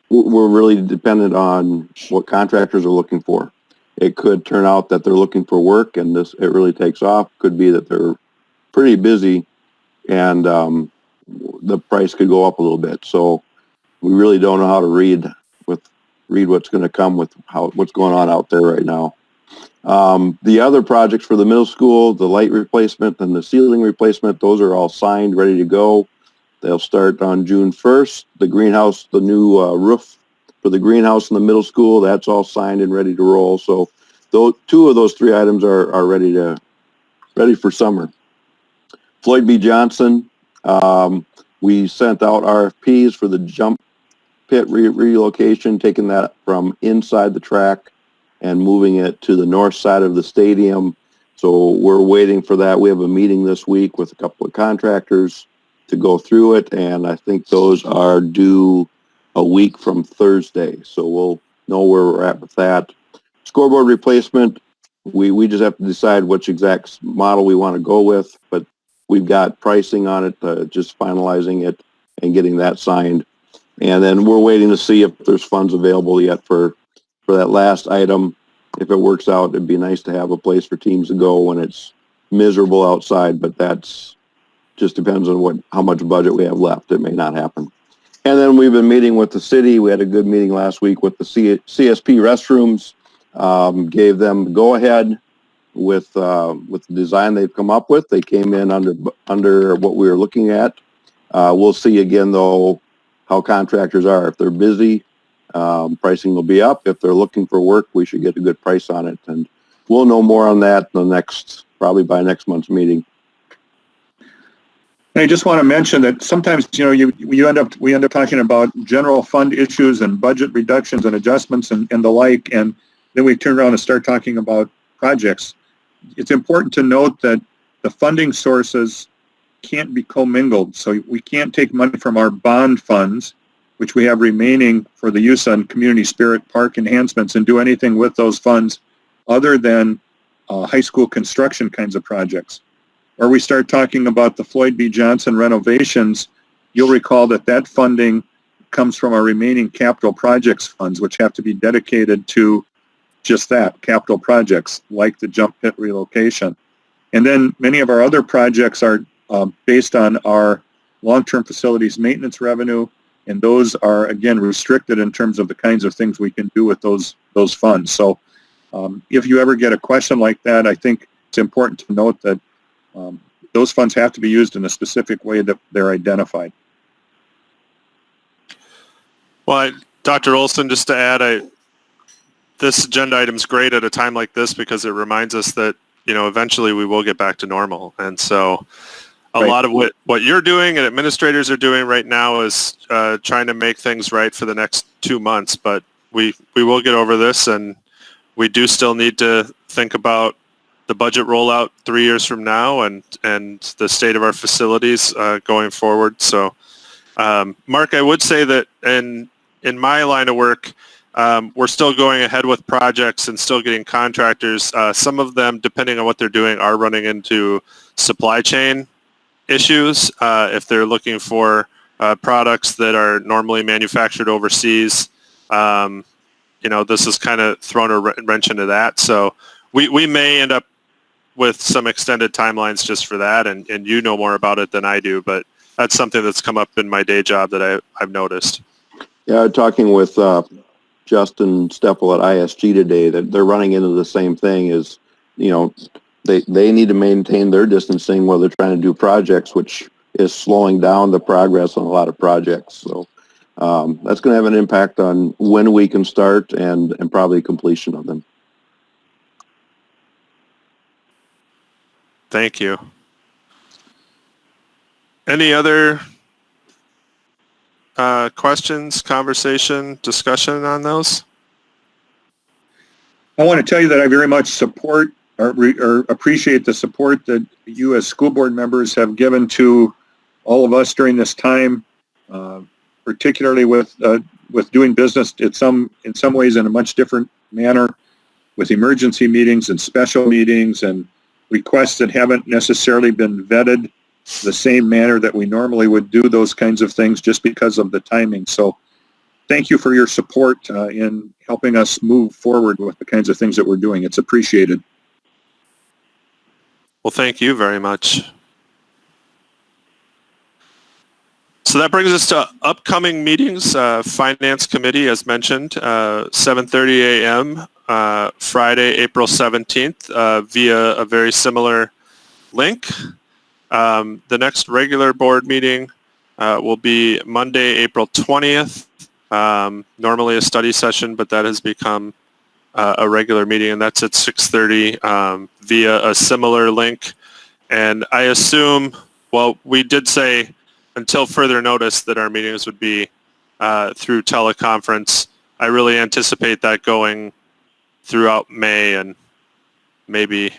[SPEAKER 11] really dependent on what contractors are looking for. It could turn out that they're looking for work and it really takes off. Could be that they're pretty busy and the price could go up a little bit. So we really don't know how to read what's going to come with what's going on out there right now. The other projects for the middle school, the light replacement and the ceiling replacement, those are all signed, ready to go. They'll start on June 1st. The greenhouse, the new roof for the greenhouse in the middle school, that's all signed and ready to roll. So two of those three items are ready for summer. Floyd B. Johnson, we sent out RFPs for the jump pit relocation, taking that from inside the track and moving it to the north side of the stadium. So we're waiting for that. We have a meeting this week with a couple of contractors to go through it, and I think those are due a week from Thursday. So we'll know where we're at with that. Scoreboard replacement, we just have to decide which exact model we want to go with, but we've got pricing on it, just finalizing it and getting that signed. And then we're waiting to see if there's funds available yet for that last item. If it works out, it'd be nice to have a place for teams to go when it's miserable outside, but that's just depends on how much budget we have left. It may not happen. And then we've been meeting with the city. We had a good meeting last week with the CSP restrooms, gave them the go-ahead with the design they've come up with. They came in under what we were looking at. We'll see again, though, how contractors are. If they're busy, pricing will be up. If they're looking for work, we should get a good price on it. And we'll know more on that probably by next month's meeting.
[SPEAKER 6] I just want to mention that sometimes, we end up talking about general fund issues and budget reductions and adjustments and the like, and then we turn around and start talking about projects. It's important to note that the funding sources can't be commingled. So we can't take money from our bond funds, which we have remaining for the use on community spirit park enhancements, and do anything with those funds other than high school construction kinds of projects. Or we start talking about the Floyd B. Johnson renovations, you'll recall that funding comes from our remaining capital projects funds, which have to be dedicated to just that, capital projects, like the jump pit relocation. And then many of our other projects are based on our long-term facilities maintenance revenue, and those are, again, restricted in terms of the kinds of things we can do with those funds. So if you ever get a question like that, I think it's important to note that those funds have to be used in a specific way that they're identified.
[SPEAKER 1] Well, Dr. Olson, just to add, this agenda item is great at a time like this because it reminds us that, eventually we will get back to normal. And so a lot of what you're doing and administrators are doing right now is trying to make things right for the next 2 months. But we will get over this, and we do still need to think about the budget rollout 3 years from now and the state of our facilities going forward. So, Mark, I would say that in my line of work, we're still going ahead with projects and still getting contractors. Some of them, depending on what they're doing, are running into supply chain issues, if they're looking for products that are normally manufactured overseas. This has kind of thrown a wrench into that. So we may end up with some extended timelines just for that, and you know more about it than I do, but that's something that's come up in my day job that I've noticed.
[SPEAKER 11] Yeah, talking with Justin Steppel at ISG today, that they're running into the same thing is, they need to maintain their distancing while they're trying to do projects, which is slowing down the progress on a lot of projects. So that's going to have an impact on when we can start and probably completion of them.
[SPEAKER 1] Thank you. Any other questions, conversation, discussion on those?
[SPEAKER 6] I want to tell you that I very much support or appreciate the support that you as school board members have given to all of us during this time, particularly with doing business in some ways in a much different manner, with emergency meetings and special meetings and requests that haven't necessarily been vetted the same manner that we normally would do those kinds of things just because of the timing. So thank you for your support in helping us move forward with the kinds of things that we're doing. It's appreciated.
[SPEAKER 1] Well, thank you very much. So that brings us to upcoming meetings. Finance Committee, as mentioned, 7:30 a.m. Friday, April 17th, via a very similar link. The next regular board meeting will be Monday, April 20th. Normally a study session, but that has become a regular meeting, and that's at 6:30 via a similar link. And I assume, well, we did say until further notice that our meetings would be through teleconference. I really anticipate that going throughout May and maybe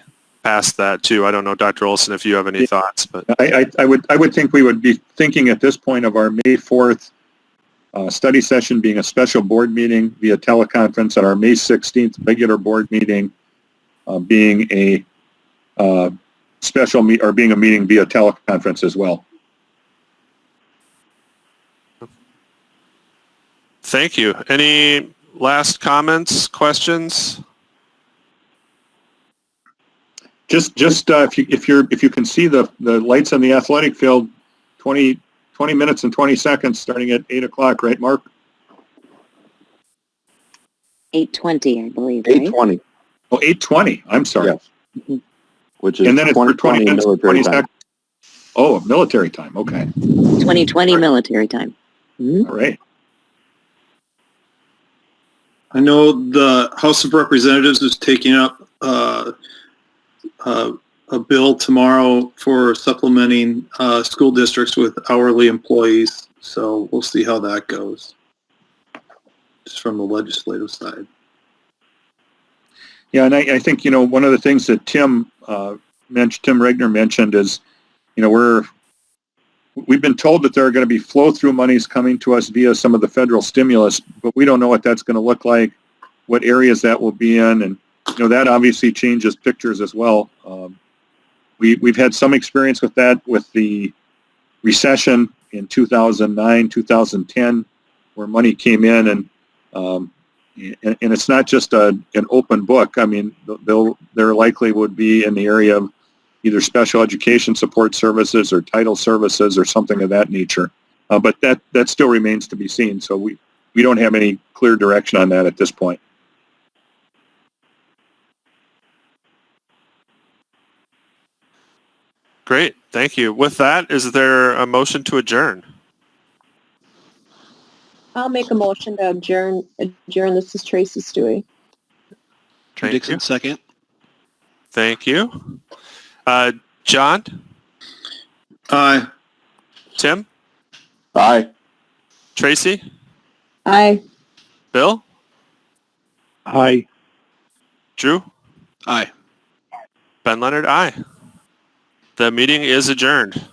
[SPEAKER 1] past that too. I don't know, Dr. Olson, if you have any thoughts, but
[SPEAKER 6] I would think we would be thinking at this point of our May 4th study session being a special board meeting via teleconference, and our May 16th regular board meeting being a special being a meeting via teleconference as well.
[SPEAKER 1] Thank you. Any last comments, questions?
[SPEAKER 6] Just if you can see the lights on the athletic field, 20 minutes and 20 seconds starting at 8 o'clock, right, Mark?
[SPEAKER 7] 8:20, I believe, right?
[SPEAKER 11] 8:20.
[SPEAKER 6] Oh, 8:20. I'm sorry.
[SPEAKER 11] Yes. Which is
[SPEAKER 6] And then it's for 20 minutes and 20
[SPEAKER 11] military time.
[SPEAKER 6] seconds. Oh, military time. Okay.
[SPEAKER 7] 2020 military time.
[SPEAKER 6] All right.
[SPEAKER 4] I know the House of Representatives is taking up a bill tomorrow for supplementing school districts with hourly employees. So we'll see how that goes, just from the legislative side.
[SPEAKER 6] Yeah, and I think, one of the things that Tim Regner mentioned is, we've been told that there are going to be flow-through monies coming to us via some of the federal stimulus, but we don't know what that's going to look like, what areas that will be in, and that obviously changes pictures as well. We've had some experience with that with the recession in 2009, 2010, where money came in, and it's not just an open book. I mean, there likely would be in the area of either special education support services or title services or something of that nature. But that still remains to be seen. So we don't have any clear direction on that at this point.
[SPEAKER 1] Great. Thank you. With that, is there a motion to adjourn?
[SPEAKER 9] I'll make a motion to adjourn. This is Tracy Stewie.
[SPEAKER 2] Drew Dixon, second.
[SPEAKER 1] Thank you. John?
[SPEAKER 4] Aye.
[SPEAKER 1] Tim?
[SPEAKER 5] Aye.
[SPEAKER 1] Tracy?
[SPEAKER 9] Aye.
[SPEAKER 1] Bill?
[SPEAKER 8] Aye.
[SPEAKER 1] Drew?
[SPEAKER 2] Aye.
[SPEAKER 1] Ben Leonard? Aye. The meeting is adjourned.